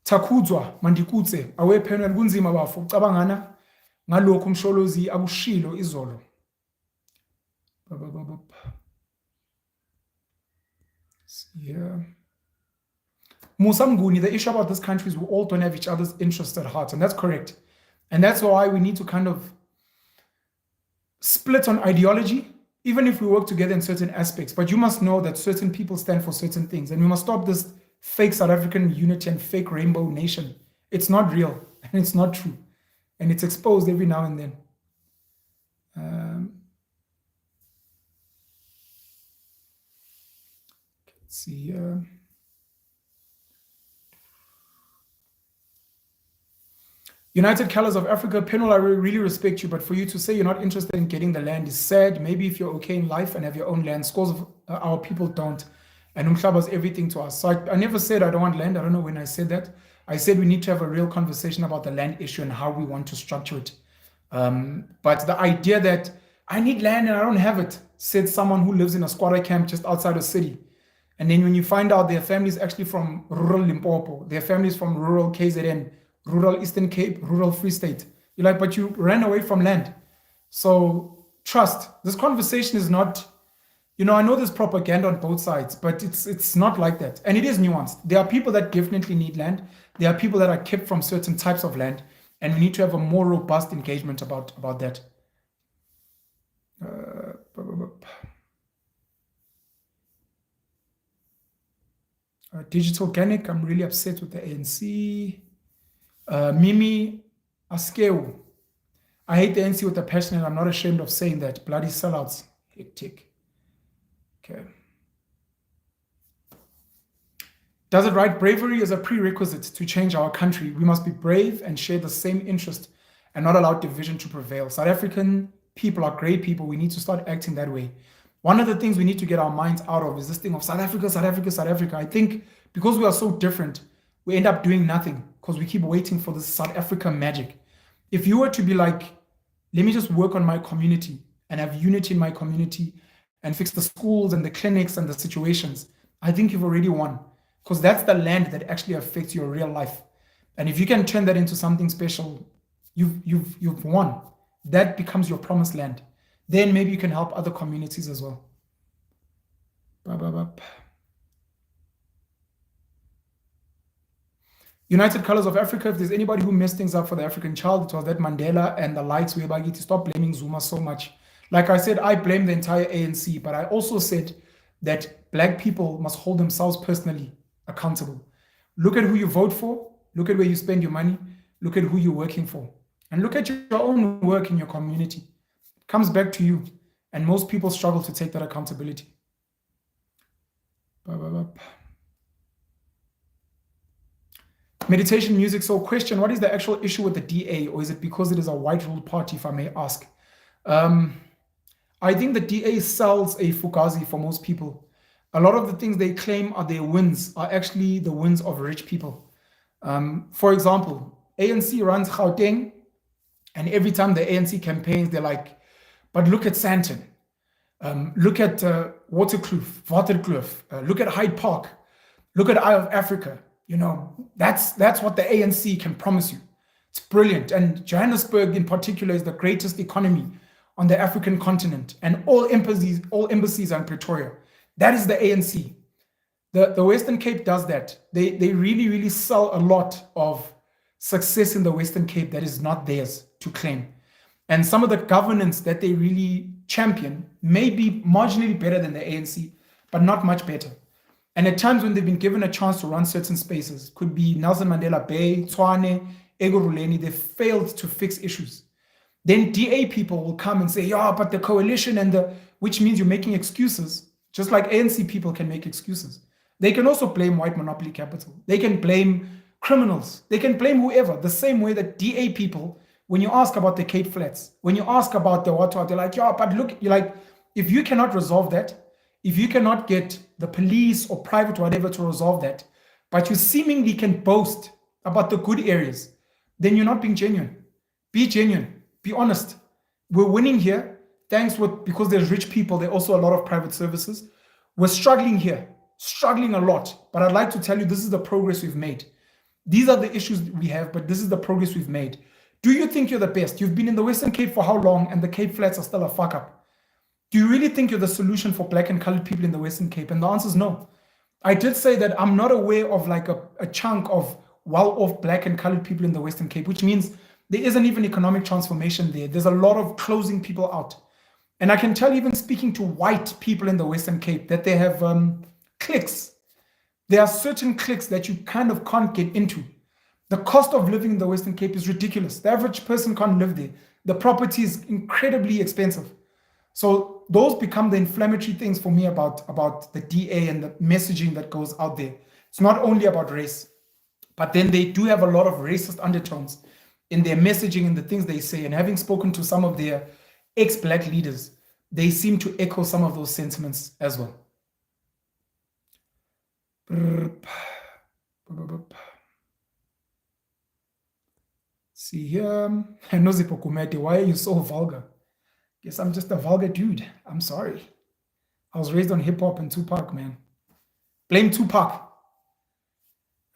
Takudzwa mandikutse awephenel kunzima bafo ucabangana ngalokho umsholozi akushilo izolo. Yeah. Musa Mnguni, the issue about this country is we all don't have each other's interests at heart, and that's correct. And that's why we need to kind of split on ideology, even if we work together in certain aspects. But you must know that certain people stand for certain things, and we must stop this fake South African unity and fake rainbow nation. It's not real, and it's not true, and it's exposed every now and then. Let's see. United Colors of Africa, Penal, I really respect you, but for you to say you're not interested in getting the land is sad. Maybe if you're okay in life and have your own land, scores of our people don't. And Umhlaba is everything to us. So I never said I don't want land. I don't know when I said that. I said we need to have a real conversation about the land issue and how we want to structure it. But the idea that I need land and I don't have it, said someone who lives in a squatter camp just outside a city. And then when you find out their families actually from rural Limpopo, their families from rural KZN, rural Eastern Cape, rural Free State, you're like, but you ran away from land. So trust. This conversation is not, I know there's propaganda on both sides, but it's not like that. And it is nuanced. There are people that definitely need land. There are people that are kept from certain types of land. And we need to have a more robust engagement about that. Digital Organic, I'm really upset with the ANC. Mimi Askeu, I hate the ANC with a passion and I'm not ashamed of saying that. Bloody sellouts. Hectic. Okay. Does it right? Bravery is a prerequisite to change our country. We must be brave and share the same interest and not allow division to prevail. South African people are great people. We need to start acting that way. One of the things we need to get our minds out of is this thing of South Africa, South Africa, South Africa. I think because we are so different, we end up doing nothing because we keep waiting for this South Africa magic. If you were to be like, let me just work on my community and have unity in my community and fix the schools and the clinics and the situations, I think you've already won, because that's the land that actually affects your real life. And if you can turn that into something special, you've won. That becomes your promised land. Then maybe you can help other communities as well. United Colors of Africa, if there's anybody who messed things up for the African child, it was that Mandela and the likes. We're to stop blaming Zuma so much. Like I said, I blame the entire ANC, but I also said that Black people must hold themselves personally accountable. Look at who you vote for, look at where you spend your money, look at who you're working for, and look at your own work in your community. It comes back to you, and most people struggle to take that accountability. Meditation music. So question, what is the actual issue with the DA, or is it because it is a white ruled party, if I may ask? I think the DA sells a fugazi for most people. A lot of the things they claim are their wins are actually the wins of rich people. For example, ANC runs Gauteng, and every time the ANC campaigns, they're like, but look at Sandton, look at Waterkloof, look at Hyde Park, look at Eye of Africa. That's what the ANC can promise you. It's brilliant. And Johannesburg in particular is the greatest economy on the African continent, and all embassies are in Pretoria. That is the ANC. The Western Cape does that. They really, really sell a lot of success in the Western Cape that is not theirs to claim. And some of the governance that they really champion may be marginally better than the ANC, but not much better. And at times when they've been given a chance to run certain spaces, could be Nelson Mandela Bay, Tshwane, Egoruleni, they failed to fix issues. Then DA people will come and say, yeah, but the coalition which means you're making excuses, just like ANC people can make excuses. They can also blame white monopoly capital. They can blame criminals. They can blame whoever, the same way that DA people, when you ask about the Cape Flats, when you ask about the what, they're like, yeah, but look, you're like, if you cannot resolve that, if you cannot get the police or private whatever to resolve that, but you seemingly can boast about the good areas, then you're not being genuine. Be genuine. Be honest. We're winning here. Because there's rich people, there are also a lot of private services. We're struggling here, struggling a lot. But I'd like to tell you, this is the progress we've made. These are the issues we have, but this is the progress we've made. Do you think you're the best? You've been in the Western Cape for how long, and the Cape Flats are still a fuck up? Do you really think you're the solution for Black and colored people in the Western Cape? And the answer is no. I did say that I'm not aware of like a chunk of well-off Black and colored people in the Western Cape, which means there isn't even economic transformation there. There's a lot of closing people out. And I can tell, even speaking to white people in the Western Cape, that they have cliques. There are certain cliques that you kind of can't get into. The cost of living in the Western Cape is ridiculous. The average person can't live there. The property is incredibly expensive. So those become the inflammatory things for me about the DA and the messaging that goes out there. It's not only about race, but then they do have a lot of racist undertones in their messaging and the things they say. And having spoken to some of their ex-Black leaders, they seem to echo some of those sentiments as well. See here, Nozipo Kumete, why are you so vulgar? Guess I'm just a vulgar dude. I'm sorry. I was raised on hip hop and Tupac, man. Blame Tupac.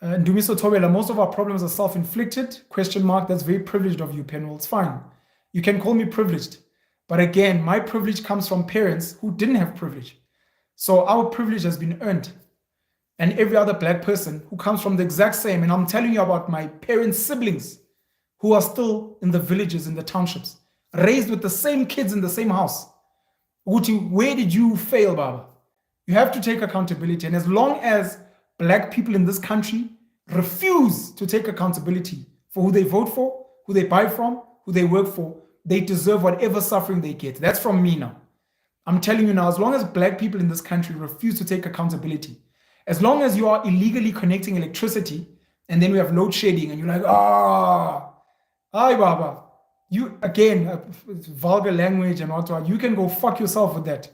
Ndumiso Tobela, most of our problems are self-inflicted, question mark. That's very privileged of you, Penwell. It's fine. You can call me privileged. But again, my privilege comes from parents who didn't have privilege. So our privilege has been earned. And every other black person who comes from the exact same, and I'm telling you about my parents' siblings who are still in the villages, in the townships, raised with the same kids in the same house. Uti, where did you fail, Baba? You have to take accountability. And as long as black people in this country refuse to take accountability for who they vote for, who they buy from, who they work for, they deserve whatever suffering they get. That's from me now. I'm telling you now, as long as black people in this country refuse to take accountability, as long as you are illegally connecting electricity and then we have load shedding and you're like, hi, Baba. You, again, vulgar language and what, you can go fuck yourself with that.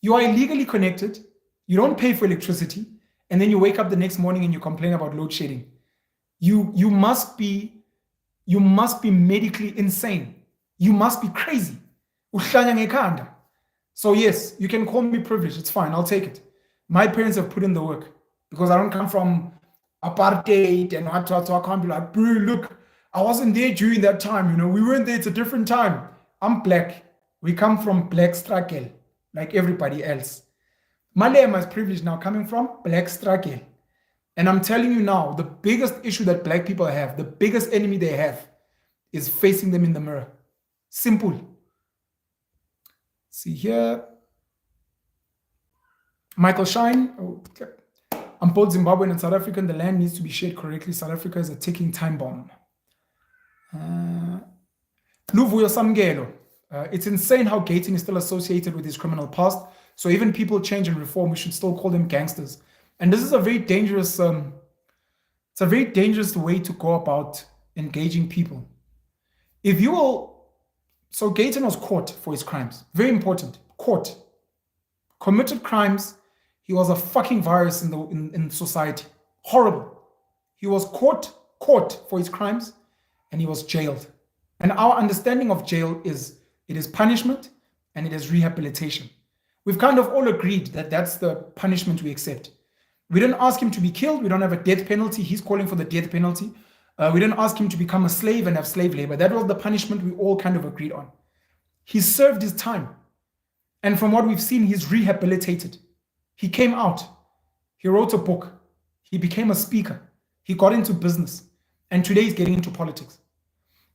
You are illegally connected, you don't pay for electricity, and then you wake up the next morning and you complain about load shedding. You must be medically insane. You must be crazy. So yes, you can call me privileged. It's fine. I'll take it. My parents have put in the work because I don't come from apartheid and what. I can't be like, bro, look, I wasn't there during that time. You know, we weren't there. It's a different time. I'm black. We come from black struggle like everybody else. Malema is privileged now coming from black struggle. And I'm telling you now, the biggest issue that black people have, the biggest enemy they have is facing them in the mirror. Simple. See here. Michael Shine. Oh, okay. I'm both Zimbabwean and South African. The land needs to be shared correctly. South Africa is a ticking time bomb. Luvuyo Samgelo. It's insane how Gaten is still associated with his criminal past. So even people change and reform, we should still call them gangsters. And this is a very dangerous, it's a very dangerous way to go about engaging people. If you will, so Gaten was caught for his crimes. Very important. Caught. Committed crimes. He was a fucking virus in society. Horrible. He was caught for his crimes, and he was jailed. And our understanding of jail is it is punishment and it is rehabilitation. We've kind of all agreed that that's the punishment we accept. We didn't ask him to be killed. We don't have a death penalty. He's calling for the death penalty. We didn't ask him to become a slave and have slave labor. That was the punishment we all kind of agreed on. He served his time. And from what we've seen, he's rehabilitated. He came out. He wrote a book. He became a speaker. He got into business. And today he's getting into politics.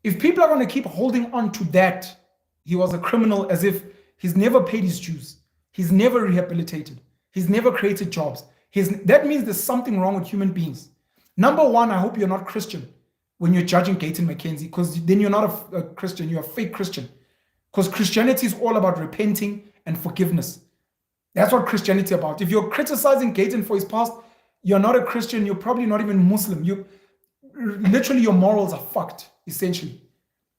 If people are going to keep holding on to that, he was a criminal, as if he's never paid his dues. He's never rehabilitated. He's never created jobs. That means there's something wrong with human beings. Number one, I hope you're not Christian when you're judging Gaten McKenzie, because then you're not a Christian, you're a fake Christian. Because Christianity is all about repenting and forgiveness. That's what Christianity is about. If you're criticizing Gaten for his past, you're not a Christian, you're probably not even Muslim. Literally, your morals are fucked, essentially.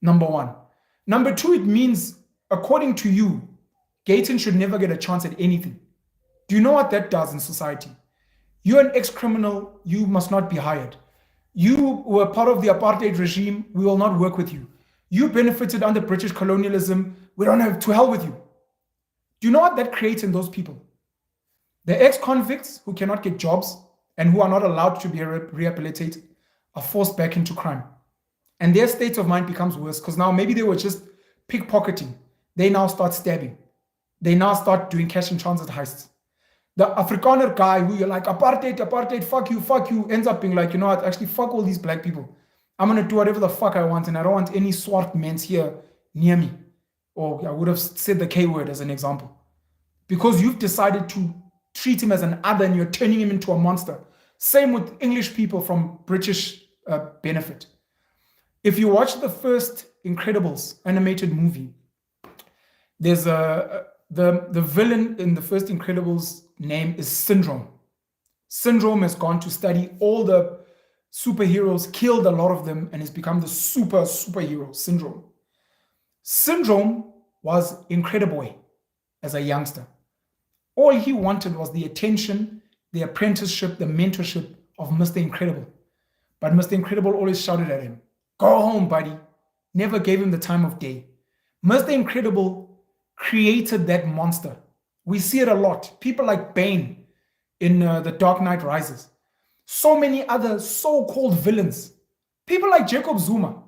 Number one. Number two, it means, according to you, Gaten should never get a chance at anything. Do you know what that does in society? You're an ex-criminal, you must not be hired. You were part of the apartheid regime, we will not work with you. You benefited under British colonialism, we don't have to hell with you. Do you know what that creates in those people? The ex-convicts who cannot get jobs and who are not allowed to be rehabilitated are forced back into crime. And their state of mind becomes worse because now maybe they were just pickpocketing. They now start stabbing. They now start doing cash in transit heists. The Afrikaner guy who you're like, apartheid, fuck you, ends up being like, you know what, actually fuck all these black people. I'm going to do whatever the fuck I want and I don't want any swart men here near me. Or I would have said the K word as an example. Because you've decided to treat him as an other and you're turning him into a monster. Same with English people from British benefit. If you watch the first Incredibles animated movie, there's the villain in the first Incredibles name is Syndrome. Syndrome has gone to study all the superheroes, killed a lot of them, and has become the superhero, Syndrome. Syndrome was Incrediboy as a youngster. All he wanted was the attention, the apprenticeship, the mentorship of Mr. Incredible. But Mr. Incredible always shouted at him, "Go home, buddy." Never gave him the time of day. Mr. Incredible created that monster. We see it a lot. People like Bane in The Dark Knight Rises. So many other so-called villains. People like Jacob Zuma.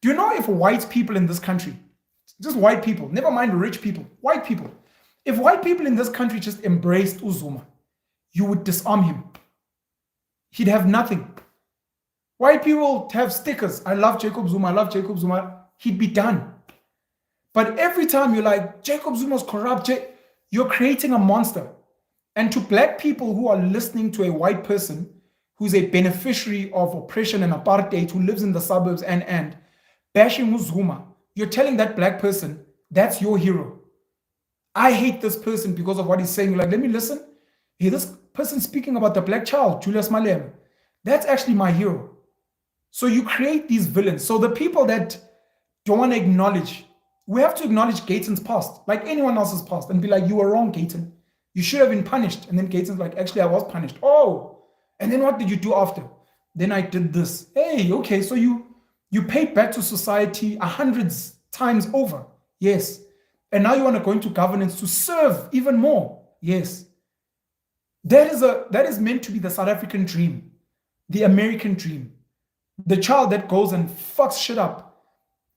Do you know if white people in this country, just white people, never mind rich people, white people, if white people in this country just embraced Uzuma, you would disarm him. He'd have nothing. White people have stickers. I love Jacob Zuma. I love Jacob Zuma. He'd be done. But every time you're like, Jacob Zuma's corrupt, you're creating a monster. And to black people who are listening to a white person who's a beneficiary of oppression and apartheid, who lives in the suburbs and bashing Uzuma, you're telling that black person, that's your hero. I hate this person because of what he's saying. You're like, let me listen. Hey, this person speaking about the black child, Julius Malema, that's actually my hero. So you create these villains. So the people that don't want to acknowledge, we have to acknowledge Gayton's past, like anyone else's past, and be like, you were wrong, Gayton. You should have been punished. And then Gayton's like, actually, I was punished. Oh, and then what did you do after? Then I did this. Hey, okay, so you paid back to society 100 times over. Yes. And now you want to go into governance to serve even more. Yes. That is meant to be the South African dream, the American dream. The child that goes and fucks shit up,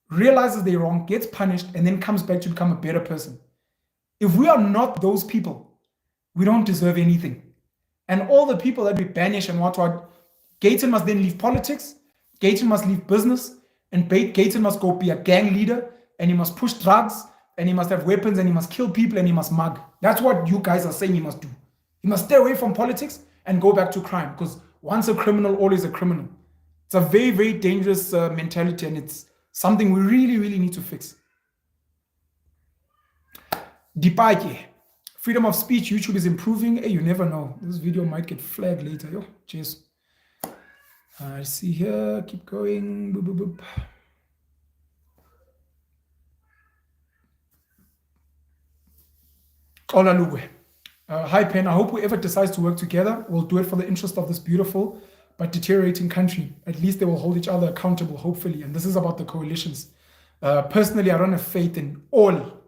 realizes they're wrong, gets punished, and then comes back to become a better person. If we are not those people, we don't deserve anything. And all the people that we banish and what, Gayton must then leave politics, Gayton must leave business, and Gayton must go be a gang leader, and he must push drugs, and he must have weapons, and he must kill people, and he must mug. That's what you guys are saying he must do. He must stay away from politics and go back to crime, because once a criminal, always a criminal. It's a very, very dangerous mentality, and it's something we really, really need to fix. Dipake, freedom of speech, YouTube is improving. Hey, you never know. This video might get flagged later. Yo, cheers. I see here, keep going. Boop, boop, boop. Olalugwe. Hi, Pen. I hope whoever decides to work together will do it for the interest of this beautiful but deteriorating country. At least they will hold each other accountable, hopefully. And this is about the coalitions. Personally, I don't have faith in all.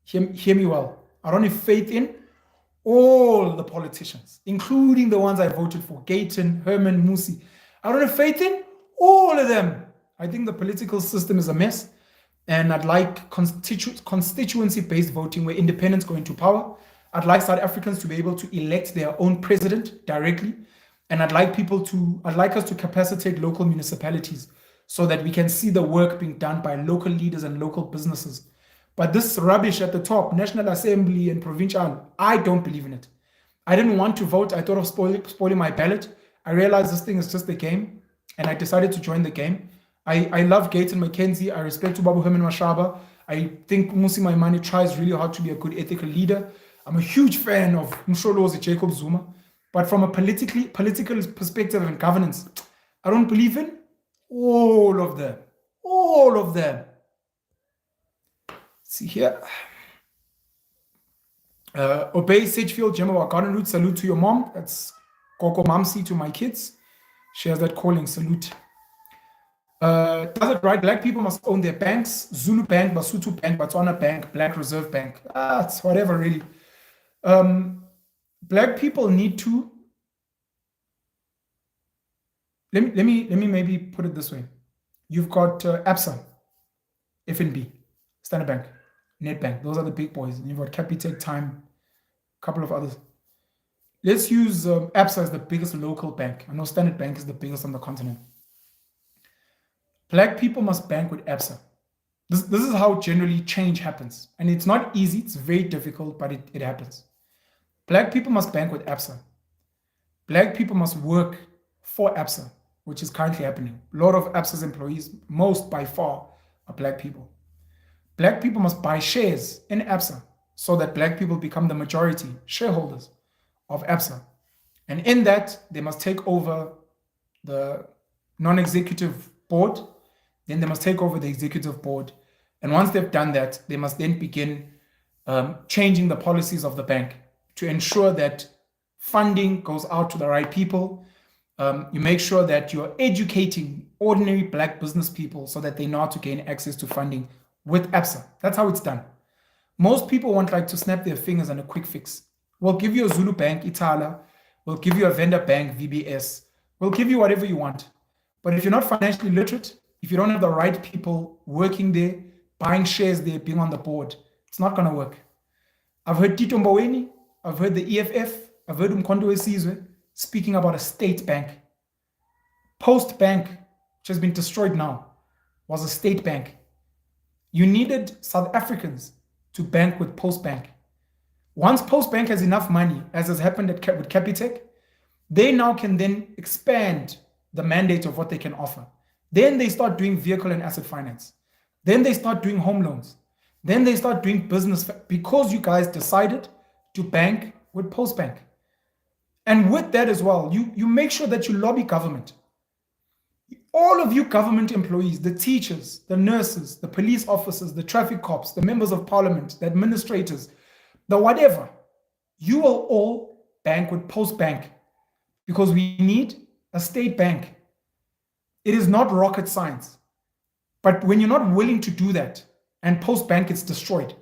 hear me well. I don't have faith in all the politicians, including the ones I voted for, Gayton, Herman, Musi. I don't have faith in all of them. I think the political system is a mess. And I'd like constituency-based voting where independents go into power. I'd like South Africans to be able to elect their own president directly. And I'd like us to capacitate local municipalities so that we can see the work being done by local leaders and local businesses. But this rubbish at the top, National Assembly and provincial, I don't believe in it. I didn't want to vote. I thought of spoiling my ballot. I realized this thing is just a game, and I decided to join the game. I love Gayton McKenzie. I respect Ubaba Herman Mashaba. I think Musi Maimane tries really hard to be a good ethical leader. I'm a huge fan of Msholozi Jacob Zuma. But from a political perspective and governance, I don't believe in all of them. All of them. See here. Obey Sedgefield, Gemma Garden Route. Salute to your mom. That's Koko Mamsi to my kids. She has that calling. Salute. Does it right? Black people must own their banks. Zulu Bank, Basotho Bank, Botswana Bank, Black Reserve Bank. It's whatever, really. Black people need to. Let me maybe put it this way. You've got ABSA, FNB, Standard Bank, Nedbank. Those are the big boys. And you've got Capitec, Time, a couple of others. Let's use ABSA as the biggest local bank. I know Standard Bank is the biggest on the continent. Black people must bank with ABSA. This is how generally change happens. And it's not easy. It's very difficult, but it happens. Black people must bank with ABSA. Black people must work for ABSA, which is currently happening. A lot of ABSA's employees, most by far, are black people. Black people must buy shares in ABSA so that black people become the majority shareholders of ABSA. And in that, they must take over the non-executive board, then they must take over the executive board. And once they've done that, they must then begin changing the policies of the bank to ensure that funding goes out to the right people. You make sure that you're educating ordinary black business people so that they know how to gain access to funding with ABSA. That's how it's done. Most people want to snap their fingers and a quick fix. We'll give you a Zulu Bank, Itala. We'll give you a vendor bank, VBS. We'll give you whatever you want. But if you're not financially literate, if you don't have the right people working there, buying shares there, being on the board, it's not going to work. I've heard Tito Mboweni, I've heard the EFF, I've heard Umkhonto weSizwe speaking about a state bank. Post Bank, which has been destroyed now, was a state bank. You needed South Africans to bank with Post Bank. Once Post Bank has enough money, as has happened with Capitec, they now can then expand the mandate of what they can offer. Then they start doing vehicle and asset finance. Then they start doing home loans. Then they start doing business because you guys decided to bank with Post Bank. And with that as well, you make sure that you lobby government. All of you government employees, the teachers, the nurses, the police officers, the traffic cops, the members of parliament, the administrators, the whatever, you will all bank with Post Bank because we need a state bank. It is not rocket science. But when you're not willing to do that and Post Bank gets destroyed,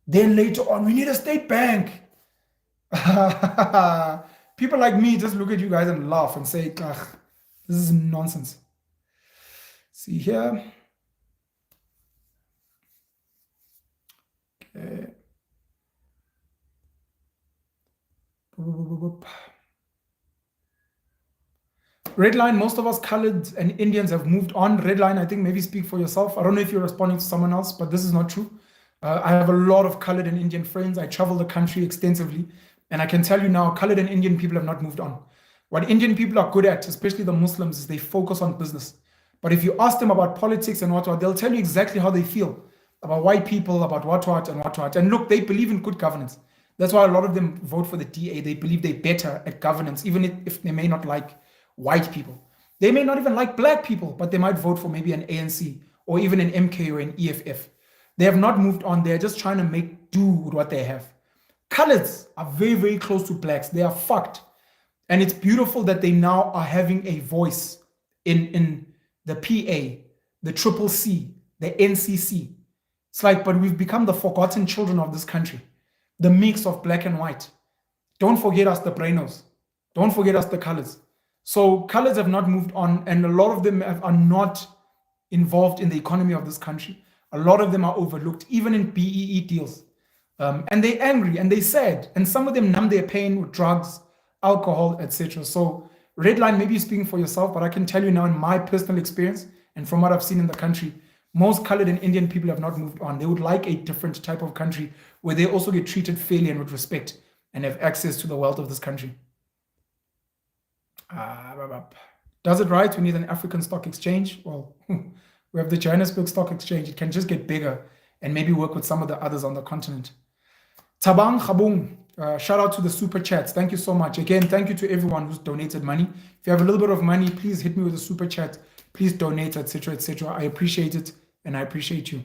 then later on, we need a state bank. People like me just look at you guys and laugh and say, ugh, this is nonsense. See here. Okay. Redline, most of us colored and Indians have moved on. Redline, I think maybe speak for yourself. I don't know if you're responding to someone else, but this is not true. I have a lot of colored and Indian friends. I travel the country extensively. And I can tell you now, colored and Indian people have not moved on. What Indian people are good at, especially the Muslims, is they focus on business. But if you ask them about politics and what, they'll tell you exactly how they feel about white people, about what, and what. And look, they believe in good governance. That's why a lot of them vote for the DA. They believe they're better at governance, even if they may not like white people. They may not even like black people, but they might vote for maybe an ANC or even an MK or an EFF. They have not moved on. They're just trying to make do with what they have. Coloreds are very, very close to blacks. They are fucked. And it's beautiful that they now are having a voice in the PA, the Triple C, the NCC. It's like, but we've become the forgotten children of this country. The mix of black and white. Don't forget us, the Brainos. Don't forget us, the colors. So colors have not moved on, and a lot of them are not involved in the economy of this country. A lot of them are overlooked, even in BEE deals. And they're angry and they're sad. And some of them numb their pain with drugs, alcohol, etc. So Redline, maybe you're speaking for yourself, but I can tell you now in my personal experience and from what I've seen in the country, most colored and Indian people have not moved on. They would like a different type of country where they also get treated fairly and with respect and have access to the wealth of this country. Does it right? We need an African stock exchange. Well, we have the Johannesburg Stock Exchange. It can just get bigger and maybe work with some of the others on the continent. Tabang Khabung, shout out to the super chats. Thank you so much. Again, thank you to everyone who's donated money. If you have a little bit of money, please hit me with a super chat. Please donate, etc., etc. I appreciate it, and I appreciate you.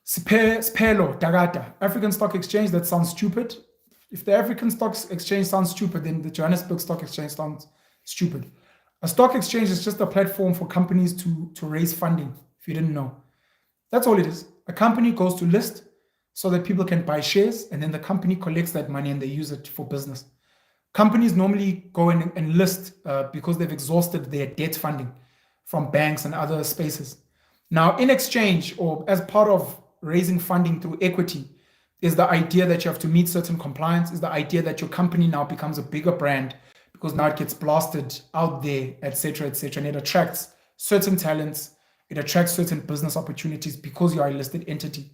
Spelo Dagata, African Stock Exchange. That sounds stupid. If the African Stock Exchange sounds stupid, then the Johannesburg Stock Exchange sounds stupid. A stock exchange is just a platform for companies to raise funding, if you didn't know. That's all it is. A company goes to list so that people can buy shares, and then the company collects that money and they use it for business. Companies normally go in and list because they've exhausted their debt funding from banks and other spaces. Now, in exchange or as part of raising funding through equity is the idea that you have to meet certain compliance, is the idea that your company now becomes a bigger brand because now it gets blasted out there, etc., etc., and it attracts certain talents, it attracts certain business opportunities because you are a listed entity.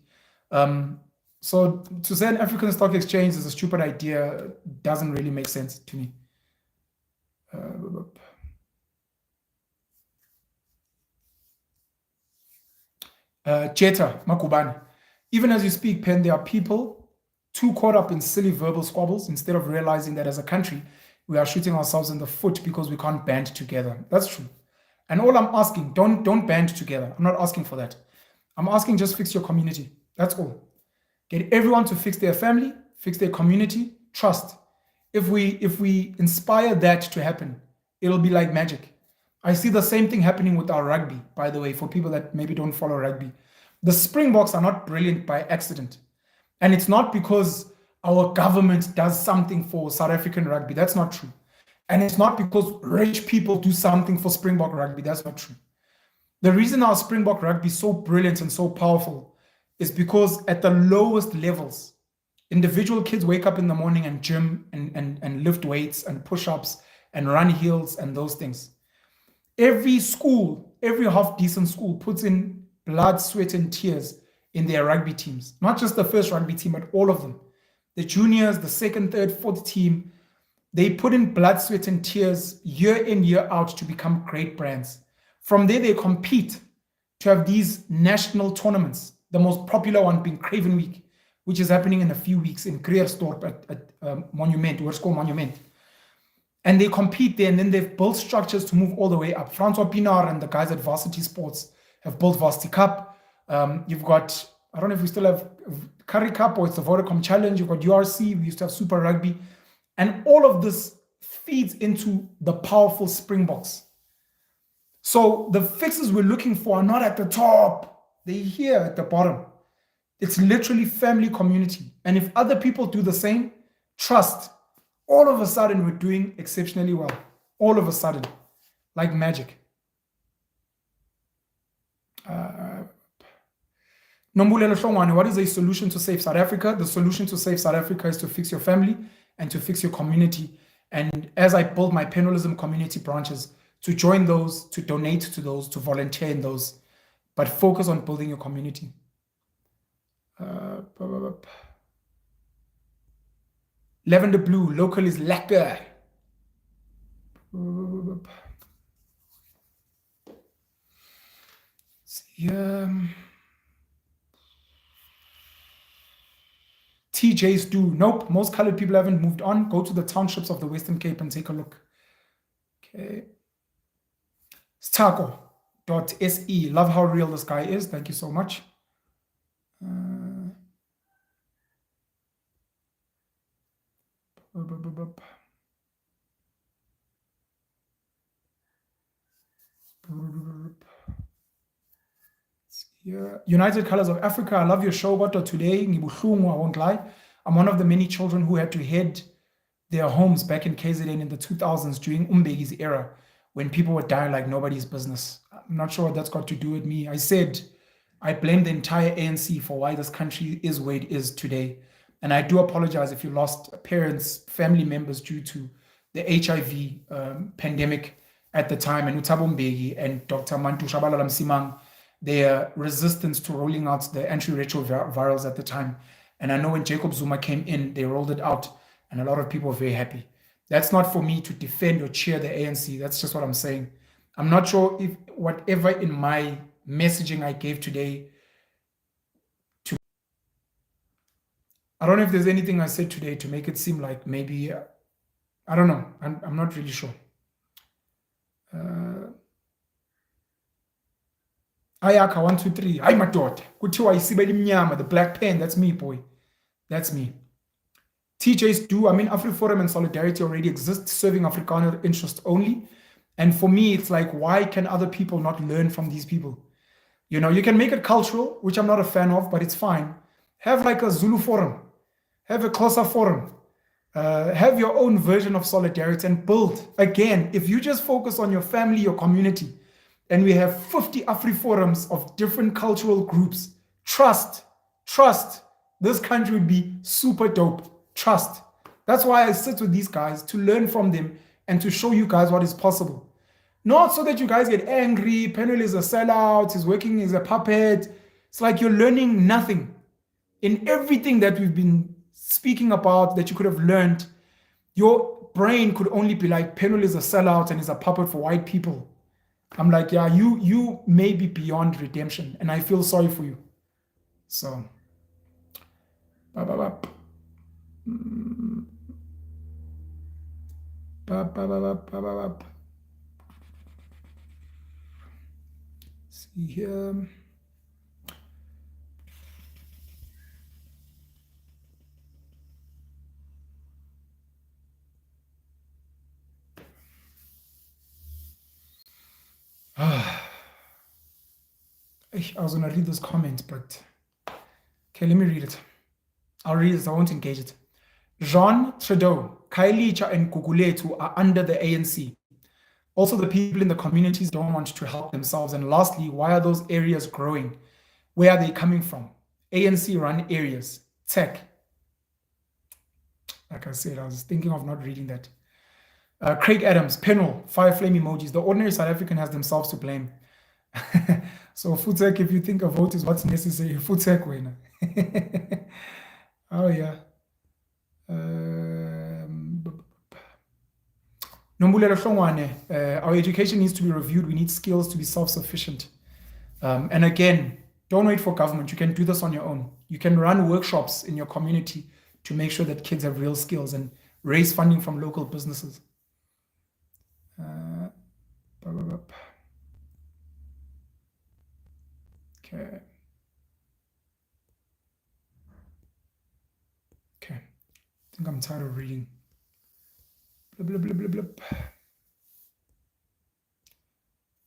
So to say an African stock exchange is a stupid idea doesn't really make sense to me. Jeta Makubani. Even as you speak, Pen, there are people too caught up in silly verbal squabbles instead of realizing that as a country, we are shooting ourselves in the foot because we can't band together. That's true. And all I'm asking, don't band together. I'm not asking for that. I'm asking just fix your community. That's all. Get everyone to fix their family, fix their community, trust. If we inspire that to happen, it'll be like magic. I see the same thing happening with our rugby, by the way, for people that maybe don't follow rugby. The Springboks are not brilliant by accident. And it's not because our government does something for South African rugby. That's not true. And it's not because rich people do something for Springbok rugby. That's not true. The reason our Springbok rugby is so brilliant and so powerful is because at the lowest levels, individual kids wake up in the morning and gym and lift weights and push-ups and run hills and those things. Every school, every half-decent school puts in blood, sweat, and tears in their rugby teams. Not just the first rugby team, but all of them. The juniors, the second, third, fourth team, they put in blood, sweat, and tears year in, year out to become great brands. From there, they compete to have these national tournaments, the most popular one being Craven Week, which is happening in a few weeks in Kreersdorp at Monument, Hoërskool Monument. And they compete there, and then they've built structures to move all the way up. Francois Pinar and the guys at Varsity Sports have built Varsity Cup. You've got, I don't know if we still have Curry Cup or it's the Vodacom Challenge. You've got URC. We used to have Super Rugby. And all of this feeds into the powerful Springboks. So the fixes we're looking for are not at the top. They're here at the bottom. It's literally family community. And if other people do the same, trust, all of a sudden we're doing exceptionally well. All of a sudden, like magic. Nombulelo Hlongwane, what is a solution to save South Africa? The solution to save South Africa is to fix your family and to fix your community. And as I build my penalism community branches, to join those, to donate to those, to volunteer in those, but focus on building your community. Lavender blue, local is lekker. TJ's do. Nope, most colored people haven't moved on. Go to the townships of the Western Cape and take a look. Okay. Stako.se. Love how real this guy is. Thank you so much. United Colors of Africa. I love your show. What today? I won't lie. I'm one of the many children who had to head their homes back in KZN in the 2000s during Umbegi's era, when people were dying like nobody's business. I'm not sure what that's got to do with me. I said I blame the entire ANC for why this country is where it is today. And I do apologize if you lost parents, family members due to the HIV pandemic at the time, and Utabo Mbeki and Dr. Mantu Shabalala Msimang, their resistance to rolling out the antiretrovirals at the time. And I know when Jacob Zuma came in, they rolled it out, and a lot of people were very happy. That's not for me to defend or cheer the ANC. That's just what I'm saying. I'm not sure if whatever in my messaging I gave today, I don't know if there's anything I said today to make it seem like maybe, I don't know. I'm not really sure. Ayaka 123. Hi, my daughter. Kuthiwa isibeli mnyama, the black pen. That's me, boy. That's me. TJs do. I mean, AfriForum and Solidarity already exist, serving Afrikaner interest only. And for me, it's like, why can other people not learn from these people? You know, you can make it cultural, which I'm not a fan of, but it's fine. Have like a Zulu forum. Have a Xhosa forum. Have your own version of solidarity and build. Again, if you just focus on your family, your community, and we have 50 AfriForums of different cultural groups, trust, this country would be super dope. Trust. That's why I sit with these guys, to learn from them and to show you guys what is possible. Not so that you guys get angry, Penel is a sellout, he's working as a puppet. It's like you're learning nothing. In everything that we've been speaking about that you could have learned, your brain could only be like, Penel is a sellout and is a puppet for white people. I'm like, yeah, you may be beyond redemption, and I feel sorry for you. So, see here. I was going to read this comment, but okay, let me read it. I'll read it, I won't engage it. Jean Trudeau, Kailicha and Guguletu are under the ANC. Also, the people in the communities don't want to help themselves. And lastly, why are those areas growing? Where are they coming from? ANC run areas, tech. Like I said, I was thinking of not reading that. Craig Adams, Penwell, fire flame emojis. The ordinary South African has themselves to blame. So Futek, if you think a vote is what's necessary, Futek winner. Oh yeah. Nombulelo Hlongwane, our education needs to be reviewed. We need skills to be self-sufficient. And again, don't wait for government. You can do this on your own. You can run workshops in your community to make sure that kids have real skills and raise funding from local businesses. Okay. Okay. I think I'm tired of reading. Blah, blah, blah, blah, blah.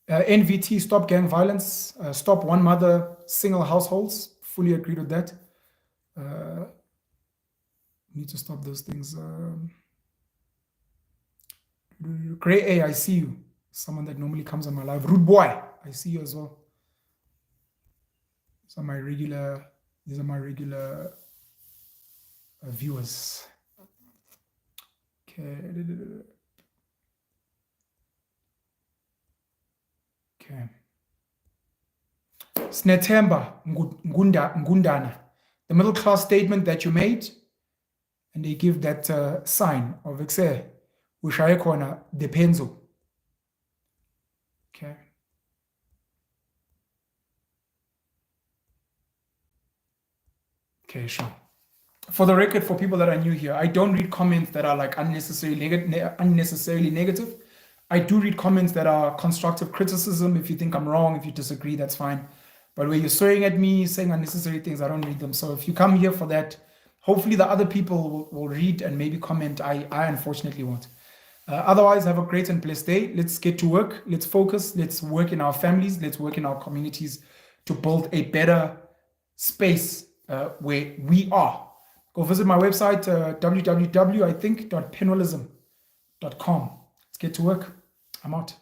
NVT, stop gang violence, stop one mother, single households. Fully agreed with that. Need to stop those things. Gray A, I see you. Someone that normally comes on my live. Rude boy, I see you as well. These are my regular viewers. Okay. Okay. Snetemba Ngundana, the middle class statement that you made, and they give that sign of exe, Wishayekona depenzo. Okay. Okay, sure. For the record, for people that are new here, I don't read comments that are like unnecessarily negative. I do read comments that are constructive criticism. If you think I'm wrong, if you disagree, that's fine. But where you're swearing at me, saying unnecessary things, I don't read them. So if you come here for that, hopefully the other people will read and maybe comment. I unfortunately won't. Otherwise, have a great and blessed day. Let's get to work. Let's focus. Let's work in our families. Let's work in our communities to build a better space where we are. Go visit my website, www.penwellism.com. Let's get to work. I'm out.